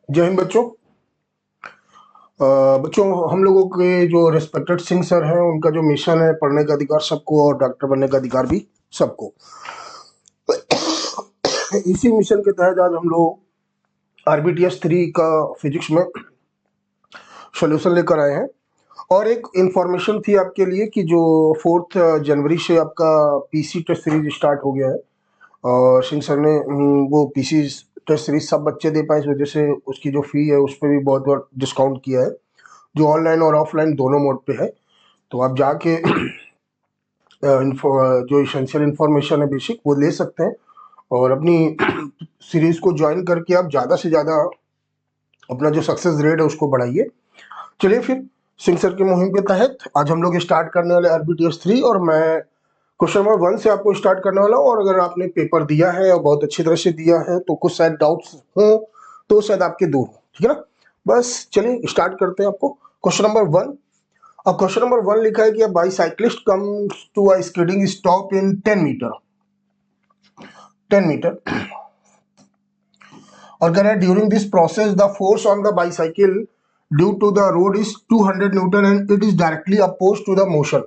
जय हिंद बच्चों। बच्चों, हम लोगों के जो रिस्पेक्टेड सिंह सर हैं उनका जो मिशन है पढ़ने का अधिकार सबको और डॉक्टर बनने का अधिकार भी सबको। इसी मिशन के तहत आज हम लोग आरबीटीएस 3 का फिजिक्स में सॉल्यूशन लेकर आए हैं। और एक इंफॉर्मेशन थी आपके लिए कि जो 4 जनवरी से आपका पीसी टेस्ट सीरीज स्टार्ट हो गया है और सिंह सर ने वो पीसी टेस्ट सीरीज सब बच्चे दे पाए, इस वजह से उसकी जो फी है उस पर भी बहुत बहुत डिस्काउंट किया है, जो ऑनलाइन और ऑफलाइन दोनों मोड पे है। तो आप जाके जो इसेंशियल इंफॉर्मेशन है बेसिक वो ले सकते हैं और अपनी सीरीज को ज्वाइन करके आप ज़्यादा से ज़्यादा अपना जो सक्सेस रेट है उसको बढ़ाइए। चलिए फिर सिंह सर की मुहिम के तहत आज हम लोग स्टार्ट करने वाले आरबीटीएस 3 और मैं क्वेश्चन नंबर 1 से आपको स्टार्ट करने वाला हूँ। और अगर आपने पेपर दिया है और बहुत अच्छी तरह से दिया है तो कुछ शायद डाउट्स हो तो शायद आपके दूर हो, ठीक है ना। बस चलिए स्टार्ट करते हैं। आपको क्वेश्चन नंबर 1, अब क्वेश्चन नंबर 1 लिखा है कि a bicyclist comes to a skidding stop in 10 metre और कह रहा है during this process the force on the bicycle due to the road is 200 newton and it is directly oppose to the motion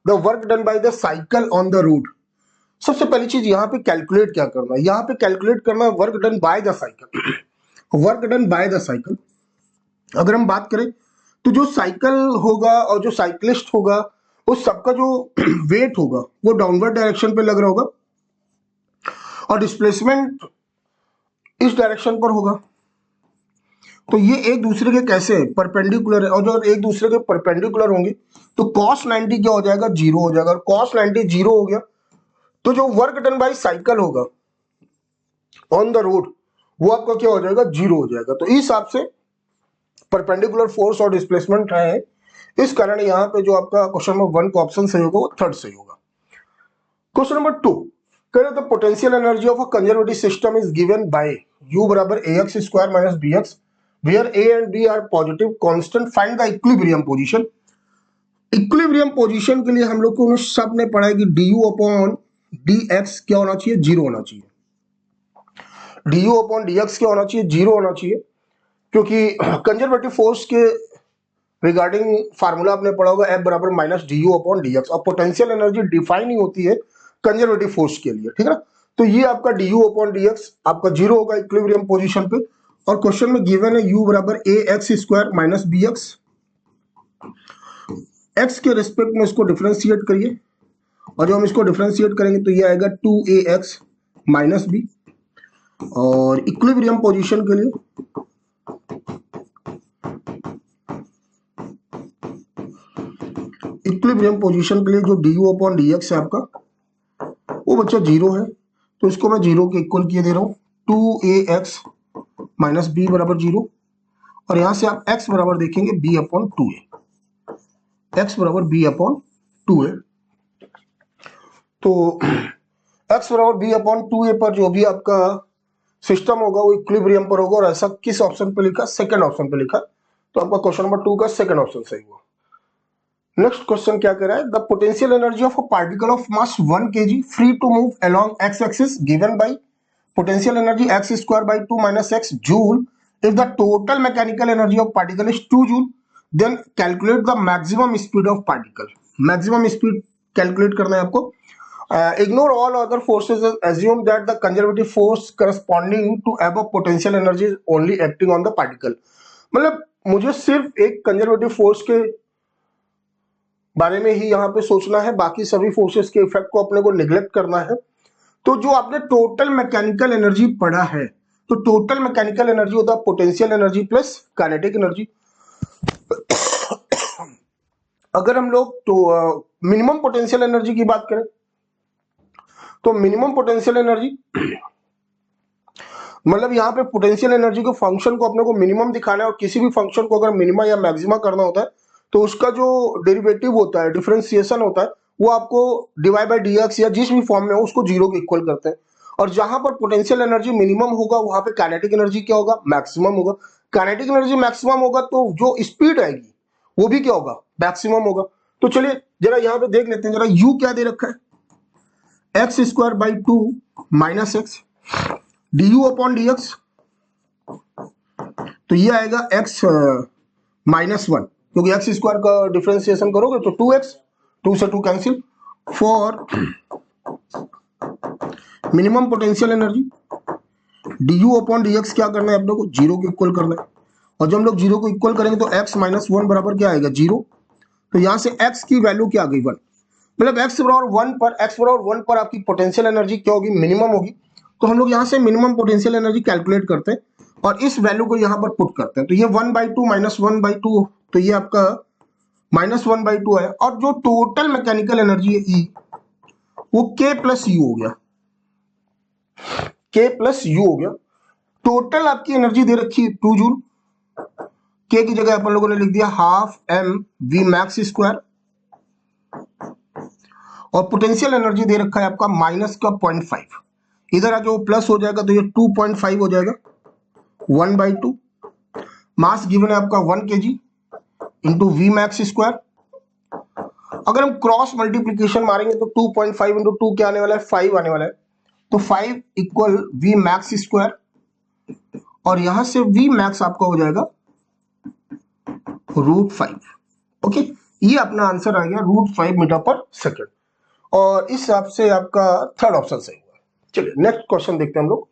the work done by the cycle on the road. सबसे पहली चीज यहाँ पे calculate क्या करना है, यहाँ पे कैलकुलेट करना है work done by the cycle. Work done by the cycle अगर हम बात करें तो जो साइकिल होगा और जो साइक्लिस्ट होगा उस सबका जो वेट होगा वो डाउनवर्ड डायरेक्शन पे लग रहा होगा और डिस्प्लेसमेंट इस डायरेक्शन पर होगा। तो ये एक दूसरे के कैसे परपेंडिकुलर है और जो एक दूसरे के परपेंडिकुलर होंगे तो cos 90 क्या हो जाएगा, जीरो हो जाएगा। और cos 90 जीरो हो गया तो जो वर्क डन बाय साइकिल होगा ऑन द रोड वो आपका क्या हो जाएगा, जीरो हो जाएगा। तो इस हिसाब से परपेंडिकुलर फोर्स और डिस्प्लेसमेंट है, इस कारण यहाँ पे जो आपका क्वेश्चन नंबर 1 का ऑप्शन सही होगा वो थर्ड सही होगा। क्वेश्चन नंबर 2 कह रहे the potential energy of a conservative system is given by u बराबर ax square minus bx where a and b are positive constant, find the equilibrium position. Equilibrium position के लिए हम लोग को सब ने पढ़ा है कि du अपॉन dx क्या होना चाहिए, जीरो होना चाहिए। du अपॉन dx क्या होना चाहिए, जीरो होना चाहिए, क्योंकि कंजर्वेटिव फोर्स के रिगार्डिंग फार्मूला आपने पढ़ा होगा F बराबर माइनस du अपॉन dx। और पोटेंशियल एनर्जी डिफाइन ही होती है कंजर्वेटिव फोर्स के लिए, ठीक है ना। तो ये आपका du अपॉन dx आपका जीरो होगा इक्विलिब्रियम पोजीशन पे। और क्वेश्चन में गिवन है u बराबर ax square minus bx। x के रिस्पेक्ट में इसको डिफरेंशिएट करिए और जब हम इसको डिफरेंशिएट करेंगे तो ये आएगा 2ax माइनस b। और इक्विलिब्रियम पोजीशन के लिए जो du अपॉन dx है आपका वो बच्चा जीरो है, तो इसको मैं जीरो के इक्वल किए दे रहा हूँ 2ax माइनस बी बराबर जीरो। और यहां से आप x बराबर देखेंगे b अपॉन 2a, x बराबर b अपॉन 2a। तो x बराबर b अपॉन 2a पर जो भी आपका सिस्टम होगा वो इक्विलिब्रियम पर होगा। और ऐसा किस ऑप्शन पे लिखा, सेकंड ऑप्शन पे लिखा। तो आपका क्वेश्चन नंबर 2 का सेकंड ऑप्शन सही हुआ। नेक्स्ट क्वेश्चन क्या कह रहा है, the potential energy of a particle of mass 1 kg free to move along x axis given by potential energy x square by 2 minus x joule. If the total mechanical energy of particle is 2 joule, then calculate the maximum speed of particle. Maximum speed calculate करना है आपको। Ignore all other forces and assume that the conservative force corresponding to above potential energy is only acting on the particle. मतलब मुझे सिर्फ एक conservative force के बारे में ही यहाँ पे सोचना है, बाकी सभी फोर्सेस के इफेक्ट को अपने को निग्लेक्ट करना है। तो जो आपने टोटल मैकेनिकल एनर्जी पढ़ा है, तो टोटल मैकेनिकल एनर्जी होता है potential energy plus kinetic energy. अगर हम लोग तो मिनिमम पोटेंशियल एनर्जी की बात करें तो मिनिमम पोटेंशियल एनर्जी मतलब यहाँ पे पोटेंशियल एनर्जी के फंक्शन को अपने को मिनिमम दिखाना है। और किसी भी फंक्शन को अगर मिनिमा या मैक्सिमा करना होता है तो उसका जो डेरिवेटिव होता है, डिफरेंशिएशन होता है, वो आपको डिवाइड बाय dx या जिस भी फॉर्म में हो उसको जीरो के इक्वल करते हैं। और जहां पर पोटेंशियल एनर्जी मिनिमम होगा वहां पे काइनेटिक एनर्जी क्या होगा, मैक्सिमम होगा। काइनेटिक एनर्जी मैक्सिमम होगा तो जो स्पीड आएगी वो भी क्या होगा, मैक्सिमम होगा। तो चलिए जरा यहाँ पे देख लेते हैं, जरा u क्या दे रखा है, x square by 2 minus x du upon dx। तो ये आएगा x -1, क्योंकि x स्क्वायर का डिफरेंशिएशन करोगे तो 2x, 2 से 2 cancel. For minimum potential energy du upon dx क्या करना है आप लोग को, 0 को इक्वल करना है। और जब हम लोग 0 को इक्वल करेंगे तो x -1 बराबर क्या आएगा, 0। तो यहां से x की वैल्यू क्या आ गई, 1। मतलब x बराबर 1 पर आपकी पोटेंशियल एनर्जी क्या होगी, मिनिमम होगी। तो हम लोग यहाँ से मिनिमम पोटेंशियल एनर्जी कैलकुलेट करते हैं और इस वैल्यू को यहाँ पर पुट करते हैं। तो ये 1/2 -1/2, तो ये आपका -1/2 है। और जो टोटल मैकेनिकल एनर्जी है E, वो K प्लस यू हो गया, K प्लस यू हो गया। टोटल आपकी एनर्जी दे रखी है 2 जूल, K की जगह अपन लोगों ने लिख दिया ½ mv मैक्स स्क्वायर, और पोटेंशियल एनर्जी दे रखा है आपका -0.5। इधर आके वो प्लस हो जाएगा तो ये 2.5 हो जाएगा, 1/2। मास गिवन है आपका 1 kg into V max square. अगर हम क्रॉस मल्टीप्लीकेशन मारेंगे तो 2.5 इंटू 2 क्या आने वाला है, 5 आने वाला है। तो 5 इक्वल वी मैक्स स्क्वायर, और यहां से वी मैक्स आपका हो जाएगा √5। ओके, ये अपना आंसर आ गया √5 मीटर पर सेकेंड। और इस हिसाब से आपका थर्ड ऑप्शन सही हुआ। चलिए नेक्स्ट क्वेश्चन देखते हैं हम लोग।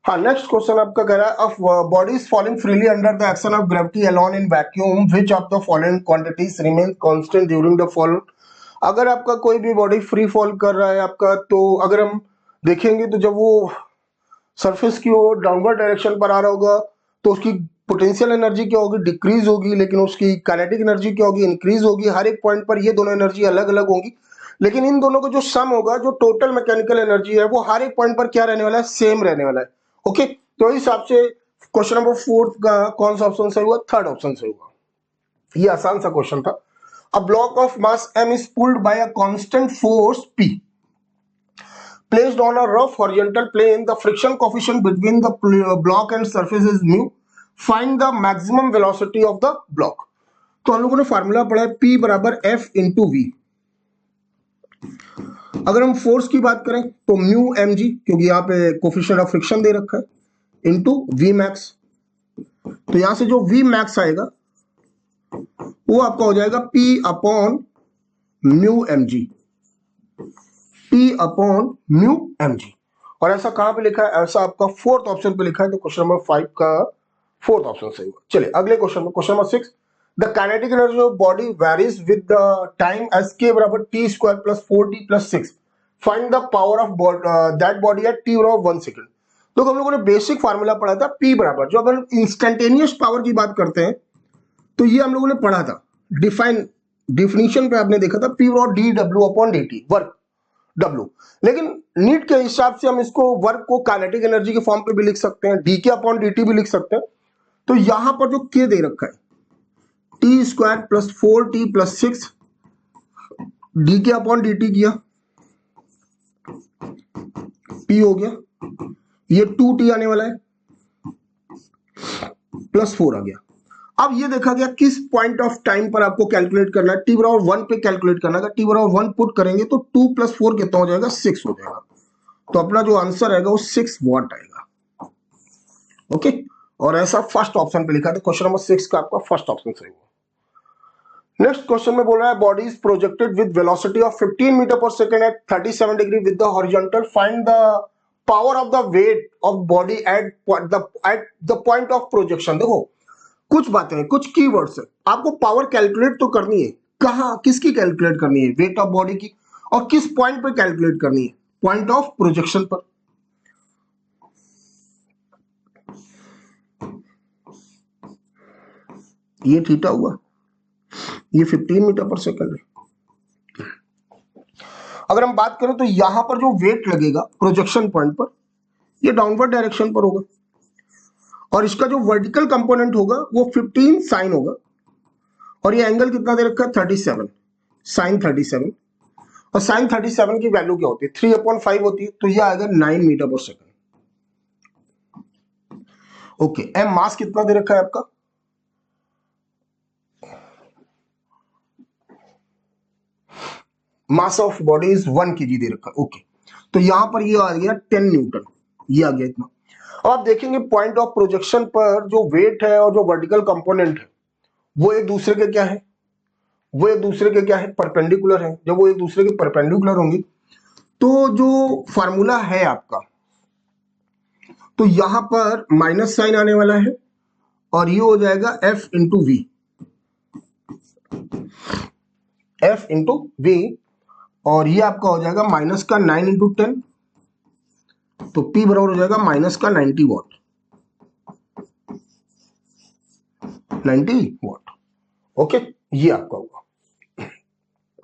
हाँ, नेक्स्ट क्वेश्चन आपका कह रहा है body is falling freely under the action of gravity alone in vacuum, which of the following quantities remain constant during the fall. अगर आपका कोई भी बॉडी फ्री फॉल कर रहा है आपका, तो अगर हम देखेंगे तो जब वो सरफेस की ओर डाउनवर्ड डायरेक्शन पर आ रहा होगा तो उसकी पोटेंशियल एनर्जी क्या होगी, डिक्रीज होगी, लेकिन उसकी काइनेटिक एनर्जी क्या होगी, इंक्रीज होगी। हर एक पॉइंट पर ये दोनों एनर्जी अलग अलग होंगी, लेकिन इन दोनों का जो सम होगा, जो टोटल मैकेनिकल एनर्जी है, वो हर एक पॉइंट पर क्या रहने वाला है, सेम रहने वाला है। ओके, तो इस हिसाब से क्वेश्चन नंबर 4 का कौन सा ऑप्शन सही हुआ, थर्ड ऑप्शन सही हुआ। ये आसान सा क्वेश्चन था। A block of mass m is pulled by a constant force P placed on a rough horizontal plane. The friction coefficient between the block and surface is mu. Find the maximum velocity of the block. तो हम लोगों ने formula पढ़ा है P बराबर F into V। अगर हम force की बात करें तो म्यू mg, क्योंकि यहाँ पे कोफिशिएंट ऑफ फ्रिक्शन दे रखा है, इंटू V मैक्स। तो यहां से जो V मैक्स आएगा वो आपका हो जाएगा P upon mu mg, P upon mu mg। और ऐसा कहां पे लिखा है, ऐसा आपका फोर्थ ऑप्शन पे लिखा है। तो क्वेश्चन नंबर 5 का फोर्थ ऑप्शन सही हुआ। चलिए अगले क्वेश्चन में, question number 6। The kinetic energy of body varies with the time as k बराबर t square plus 4t plus 6। Find the power of that body at t बराबर 1 second. तो हम लोगों ने बेसिक फार्मूला पढ़ा था P बराबर, जो अपन इंस्टेंटेनियस पावर की बात करते हैं तो ये हम लोगों ने पढ़ा था, डिफिनीशन पे आपने देखा था P बराबर dw upon dt, work W। लेकिन नीट के हिसाब से हम इसको वर्क को काइनेटिक एनर्जी के फॉर्म पे भी लिख सकते हैं, dk अपॉन dt भी लिख सकते हैं। तो यहां पर जो k दे रखा है, t square plus 4t plus 6, dk upon dt किया, p हो गया, ये 2t आने वाला है, प्लस 4 आ गया। अब ये देखा गया किस पॉइंट ऑफ टाइम पर आपको कैलकुलेट करना है, t बराबर 1 पे कैलकुलेट करना है। t बराबर 1 पुट करेंगे तो 2 प्लस 4 कितना हो जाएगा, 6 हो जाएगा। तो अपना जो आंसर आएगा वो 6 वॉट आएगा। ओके, और ऐसा फर्स्ट ऑप्शन पे लिखा है। तो क्वेश्चन नंबर 6 का आपका फर्स्ट ऑप्शन सही हुआ। नेक्स्ट क्वेश्चन में बोल रहा है body is projected with velocity of 15 metre per second at 37 degree with the horizontal. Find the power of the weight of body at the point of projection. देखो कुछ बातें हैं, कुछ कीवर्ड्स है, आपको पावर कैलकुलेट तो करनी है, कहां किसकी कैलकुलेट करनी है, वेट ऑफ बॉडी की, और किस पॉइंट पर कैलकुलेट करनी है, पॉइंट ऑफ प्रोजेक्शन पर। ये थीटा हुआ, ये 15 मीटर पर सेकंड है। अगर हम बात करें तो यहां पर जो वेट लगेगा प्रोजेक्शन पॉइंट पर, ये डाउनवर्ड डायरेक्शन पर होगा, और इसका जो वर्टिकल कंपोनेंट होगा वो 15 साइन होगा, और ये एंगल कितना दे रखा है, 37, साइन 37। और साइन 37 की वैल्यू क्या होती है, 3/5 होती है, तो ये आएगा 9 मीटर पर सेकंड। ओके, एम मास कितना दे रखा है आपका, mass of body is 1 kg दे रखा है। ओके, तो यहां पर ये आ गया 10 न्यूटन, ये आ गया इतना। अब आप देखेंगे पॉइंट ऑफ प्रोजेक्शन पर जो वेट है और जो वर्टिकल कंपोनेंट है वो एक दूसरे के क्या है, वो एक दूसरे के क्या है, परपेंडिकुलर है। जब वो एक दूसरे के परपेंडिकुलर होंगे तो जो फार्मूला है आपका, तो यहां पर माइनस साइन आने वाला है और ये हो जाएगा F into V, F into V, और ये आपका हो जाएगा माइनस का 9 इंटू 10, तो P बराबर हो जाएगा माइनस का 90 वॉट, 90 वॉट। ओके, ये आपका होगा।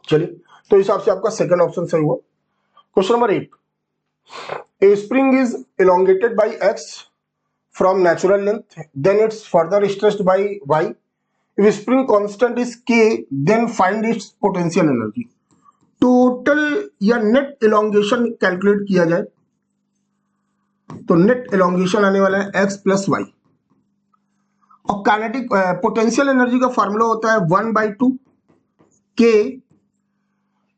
चलिए, तो हिसाब से आपका सेकंड ऑप्शन सही हुआ। Question number 8, A spring is elongated by x from natural length, then it's further stressed by y. If spring constant is k, then find its potential energy. Total या नेट elongation कैलकुलेट किया जाए तो net elongation आने वाला है x plus Y, और kinetic potential energy का formula होता है 1/2 k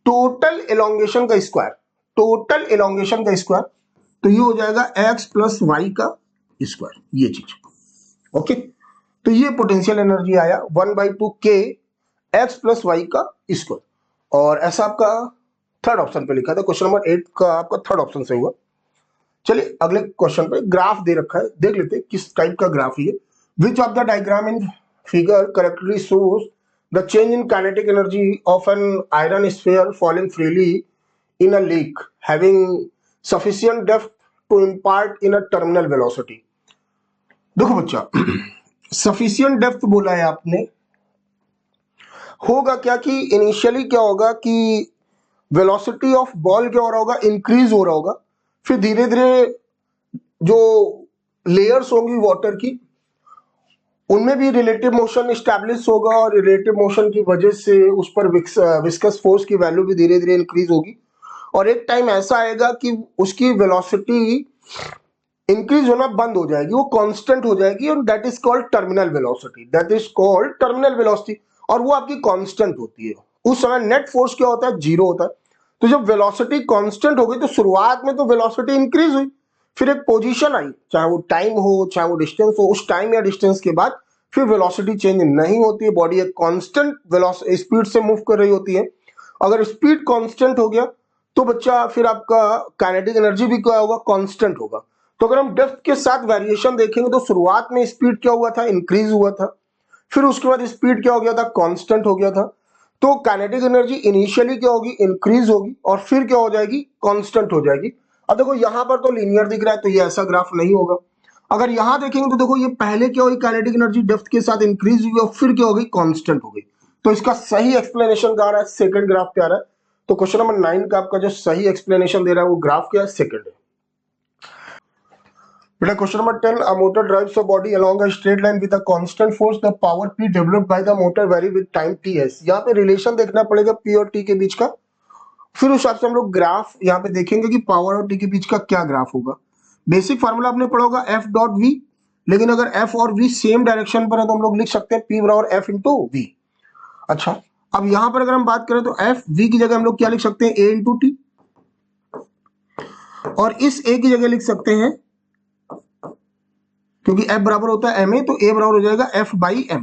टोटल elongation का स्क्वायर, टोटल elongation का स्क्वायर, तो ये हो जाएगा x प्लस वाई का स्क्वायर, ये चीज। ओके, तो ये पोटेंशियल एनर्जी आया 1/2 k x प्लस वाई का स्क्वायर, और ऐसा आपका थर्ड ऑप्शन पे लिखा था। क्वेश्चन नंबर 8 का आपका थर्ड ऑप्शन से हुआ। चलिए अगले क्वेश्चन पे ग्राफ दे रखा है, देख लेते हैं किस टाइप का ग्राफ है। Which of the diagram in figure correctly shows the change in kinetic energy of an iron sphere falling freely in a lake having sufficient depth to impart in a terminal velocity. देखो बच्चा, sufficient depth बोला है आपने, होगा क्या कि initially क्या होगा कि वेलोसिटी ऑफ बॉल क्या हो रहा होगा, इंक्रीज हो रहा होगा, फिर धीरे धीरे जो लेयर्स होंगी वाटर की उनमें भी रिलेटिव मोशन स्टैब्लिश होगा, और रिलेटिव मोशन की वजह से उस पर विस्कस फोर्स की वैल्यू भी धीरे धीरे इंक्रीज होगी, और एक टाइम ऐसा आएगा कि उसकी वेलोसिटी इंक्रीज होना बंद हो जाएगी, वो कांस्टेंट हो जाएगी, और that is called terminal velocity, that is called terminal velocity, और वो आपकी कांस्टेंट होती है। उस समय नेट फोर्स क्या होता है, जीरो होता है। तो जब वेलोसिटी कांस्टेंट हो गई तो शुरुआत में तो वेलोसिटी इंक्रीज हुई, फिर एक पोजीशन आई, चाहे वो टाइम हो चाहे वो डिस्टेंस हो, उस टाइम या डिस्टेंस के बाद फिर वेलोसिटी चेंज नहीं होती है, बॉडी एक कांस्टेंट वेलोसिटी स्पीड से मूव कर रही होती है। अगर स्पीड कांस्टेंट हो गया तो बच्चा फिर आपका काइनेटिक एनर्जी भी क्या होगा, कांस्टेंट होगा। तो अगर हम डेप्थ के साथ वेरिएशन देखेंगे तो शुरुआत में स्पीड क्या हुआ था, इंक्रीज हुआ था, फिर उसके बाद स्पीड क्या हो गया था, कांस्टेंट हो गया था। तो काइनेटिक एनर्जी इनिशियली क्या होगी, इंक्रीज होगी, और फिर क्या हो जाएगी, कांस्टेंट हो जाएगी। अब देखो यहां पर तो लीनियर दिख रहा है तो ये ऐसा ग्राफ नहीं होगा। अगर यहां देखेंगे तो देखो ये पहले क्या हुई, काइनेटिक एनर्जी डेप्थ के साथ इंक्रीज हुई और फिर क्या हो गई, कांस्टेंट हो गई। तो इसका सही एक्सप्लेनेशन क्या आ रहा है, सेकंड ग्राफ पे आ रहा है। तो क्वेश्चन नंबर 9 का आपका जो सही एक्सप्लेनेशन दे रहा है वो ग्राफ क्या है, सेकंड है। बेटा question number 10, a motor drives a body along a straight line with a constant force. The power P developed by the motor vary with time Ts. यहाँ पे रिलेशन देखना पड़ेगा P और T के बीच का, फिर उस हिसाब से हम लोग ग्राफ यहाँ पे देखेंगे कि पावर और T के बीच का क्या ग्राफ होगा। बेसिक फार्मूला आपने पढ़ा होगा F डॉट V, लेकिन अगर F और V सेम डायरेक्शन पर है तो हम लोग लिख सकते हैं P बराबर F इंटू V। अच्छा, अब यहाँ पर अगर हम बात करें तो F V की जगह हम लोग क्या लिख सकते हैं, A इंटू T, और इस A की जगह लिख सकते हैं, क्योंकि F बराबर होता है ma, तो A बराबर हो जाएगा F by M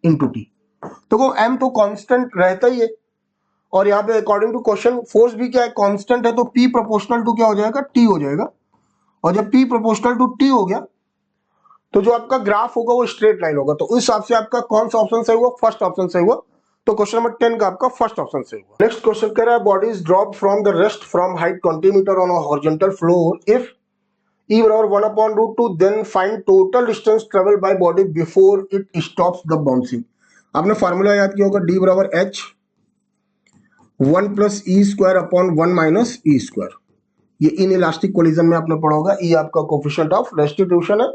into T. तो वो M तो कांस्टेंट रहता ही है, और यहाँ पे अकॉर्डिंग टू क्वेश्चन फोर्स भी क्या है, कांस्टेंट है, तो P प्रोपोर्शनल टू क्या हो जाएगा, T हो जाएगा। और जब P प्रोपोर्शनल टू T हो गया तो जो आपका ग्राफ होगा वो स्ट्रेट लाइन होगा। तो उस हिसाब से आपका कौन सा ऑप्शन सही हुआ, फर्स्ट ऑप्शन सही हुआ। तो क्वेश्चन नंबर 10 का आपका फर्स्ट ऑप्शन सही हुआ। नेक्स्ट क्वेश्चन कह रहा है, body is drop from the rest from height 20 metre on a horizontal floor if E बराबर 1/√2, then find total distance traveled by body before it stops the bouncing। आपने formula याद किया होगा, D बराबर H 1 plus E square upon 1 minus E square. ये in elastic collision में आपने पढ़ा होगा। E आपका कोफिशिएंट ऑफ रेस्टिट्यूशन है,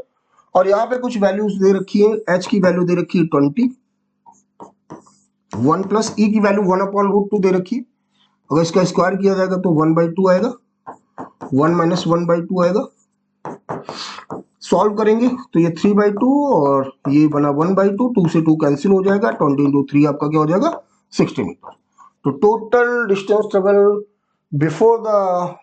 और यहाँ पे कुछ वैल्यूज दे रखी है। H की वैल्यू दे रखी है 20, 1 प्लस ई की वैल्यू 1/√2 दे रखी है। अगर इसका स्क्वायर किया जाएगा तो 1/2 आएगा, 1 माइनस 1/2 आएगा। सॉल्व करेंगे तो ये 3/2 और ये बना 1/2, 2 से 2 कैंसिल हो जाएगा, 20 इंटू 3 आपका क्या हो जाएगा, 60 मीटर। तो total distance travel before the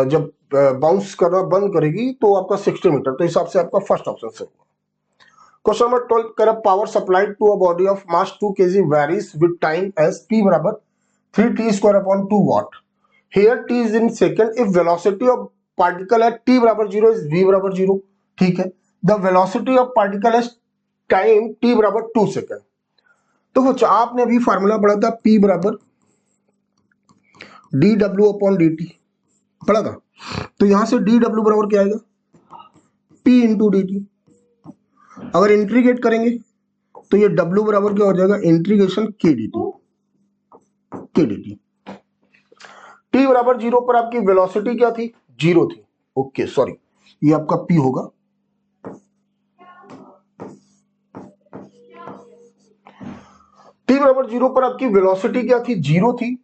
जब बाउंस करना बंद करेगी तो आपका 60 मीटर, तो हिसाब से आपका फर्स्ट ऑप्शन सही होगा। क्वेश्चन नंबर 12 कर power supplied to a body of mass 2 kg varies with time as p बराबर 3t square upon 2 watt. Here t is in second if velocity of particle at t बराबर 0 is v बराबर 0। ठीक है, the velocity of particle at time t बराबर 2 second. तो बच्चा आपने अभी फार्मूला पढ़ा था p बराबर dw अपॉन dt पढ़ा था, तो यहां से dw बराबर क्या आएगा p इंटू dt। अगर इंटीग्रेट करेंगे तो ये w बराबर क्या हो जाएगा इंटीग्रेशन k dt। t बराबर 0 पर आपकी वेलोसिटी क्या थी 0 थी। ओके सॉरी, ये आपका p होगा। t बराबर 0 पर आपकी वेलोसिटी क्या थी 0 थी,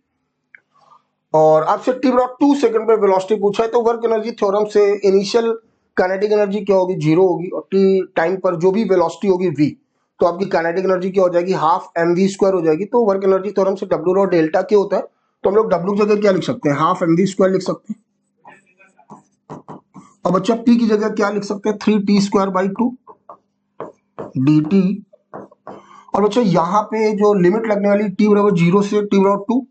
और आपसे t बराबर 2 सेकंड पे वेलोसिटी पूछा है, तो वर्क एनर्जी थ्योरम से इनिशियल काइनेटिक एनर्जी क्या होगी 0 होगी, और t टाइम पर जो भी वेलोसिटी होगी v, तो आपकी काइनेटिक एनर्जी क्या हो जाएगी हाफ mv स्क्वायर हो जाएगी। तो वर्क एनर्जी थ्योरम से w और डेल्टा क्या होता है, तो हम लोग w की जगह क्या लिख सकते हैं हाफ mv स्क्वायर लिख सकते हैं, और बच्चा p की जगह क्या लिख सकते हैं 3t स्क्वायर बाई 2 dt। और बच्चा यहाँ पे जो लिमिट लगने वाली t बराबर 0 से t बराबर 2,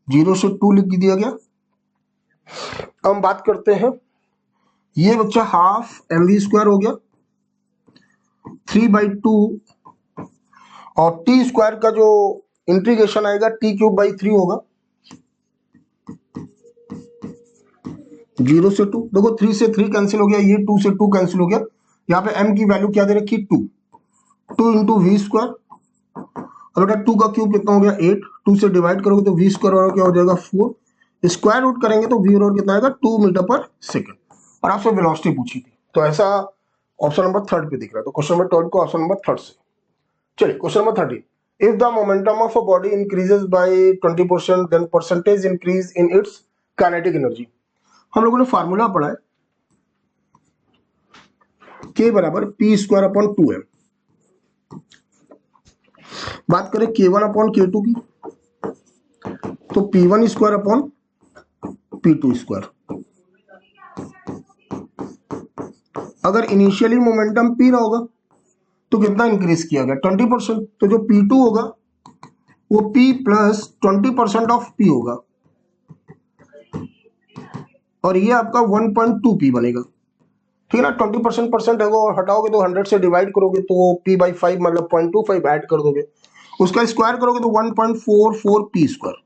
0 से 2 लिख दिया गया। अब हम बात करते हैं, ये बच्चा हाफ mv स्क्वायर हो गया 3/2, और टी स्क्वायर का जो इंटीग्रेशन आएगा टी क्यूब बाई 3 होगा 0 से 2। देखो 3 से 3 कैंसिल हो गया, ये 2 से 2 कैंसिल हो गया, यहाँ पे m की वैल्यू क्या दे रखी 2 इंटू वी स्क्वायर। अब बेटा 2 का क्यूब कितना हो गया 8, 2 से डिवाइड करोगे तो वी स्क्वायर और क्या हो जाएगा 4, स्क्वायर रूट करेंगे तो वी और कितना आएगा 2 मीटर पर सेकेंड, और आपसे वेलोसिटी पूछी थी। तो ऐसा ऑप्शन नंबर 3 पे दिख रहा है, तो क्वेश्चन नंबर 12 को ऑप्शन नंबर 3 से। चलिए question number 13, if the momentum of a body increases by 20% then percentage increase in its kinetic energy। हम लोगों ने फार्मूला पढ़ा है k बराबर p स्क्वायर अपॉन 2m। बात करें k1 अपॉन k2 की, तो p1 square upon p2 square. अगर इनिशियली मोमेंटम p रहा होगा तो कितना इंक्रीज किया गया 20%, तो जो p2 होगा वो p प्लस 20% ऑफ p होगा, और ये आपका 1.2 p बनेगा। ठीक है ना, 20% होगा और हटाओगे तो 100 से डिवाइड करोगे तो p बाई 5 मतलब 0.25 ऐड कर दोगे, उसका स्क्वायर करोगे तो 1.44 p स्क्वायर,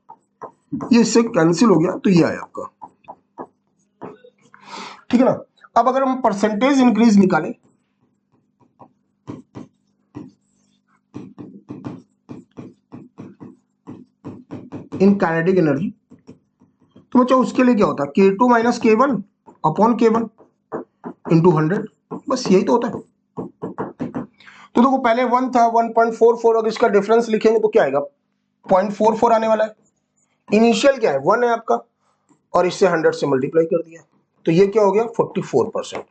ये इससे कैंसिल हो गया, तो ये आया आपका। ठीक है ना, अब अगर हम परसेंटेज इंक्रीज निकालें, इन काइनेटिक एनर्जी, तो बच्चा उसके लिए क्या होता है k2 minus k1 upon k1 into 100, बस यही तो होता है। तो देखो पहले 1 था 1.44, अगर इसका डिफरेंस लिखेंगे तो क्या आएगा 0.44 आने वाला है। इनिशियल क्या है 1 है आपका, और इससे 100 से मल्टीप्लाई कर दिया, तो ये क्या हो गया 44%।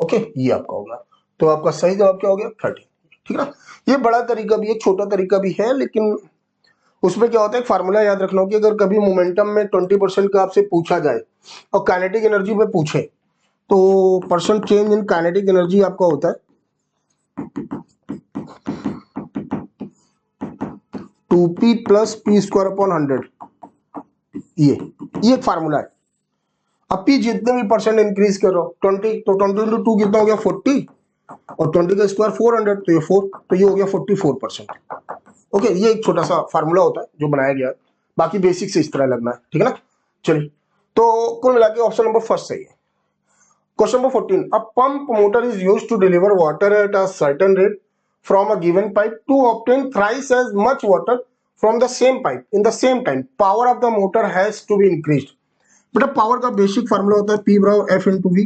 ओके, ये आपका होगा, तो आपका सही जवाब क्या हो गया 30। ठीक है ना, ये बड़ा तरीका भी है छोटा तरीका भी है, लेकिन उसमें क्या होता है एक फार्मूला याद रखना हो कि अगर कभी मोमेंटम में 20% का आपसे पूछा जाए और काइनेटिक एनर्जी में पूछे, तो percent change in kinetic energy आपका होता है 2p plus p square upon 100। ये एक फार्मूला है। अब p जितने भी परसेंट इंक्रीज कर रहा हो 20, तो 20 इंटू 2 कितना हो गया 40, और 20 का स्क्वायर 400, तो ये 4, तो ये हो गया 44%। ओके, ये एक छोटा सा फार्मूला होता है जो बनाया गया है, बाकी बेसिक से इस तरह लगना है। ठीक है ना, चलिए, तो कुल मिला के ऑप्शन नंबर फर्स्ट सही है। Question number 14, a pump motor is used to deliver water at a certain rate from a given pipe to obtain thrice as much water from the same pipe in the same time, power of the motor has to be increased। बेटा power का basic formula होता है P बराबर F into we.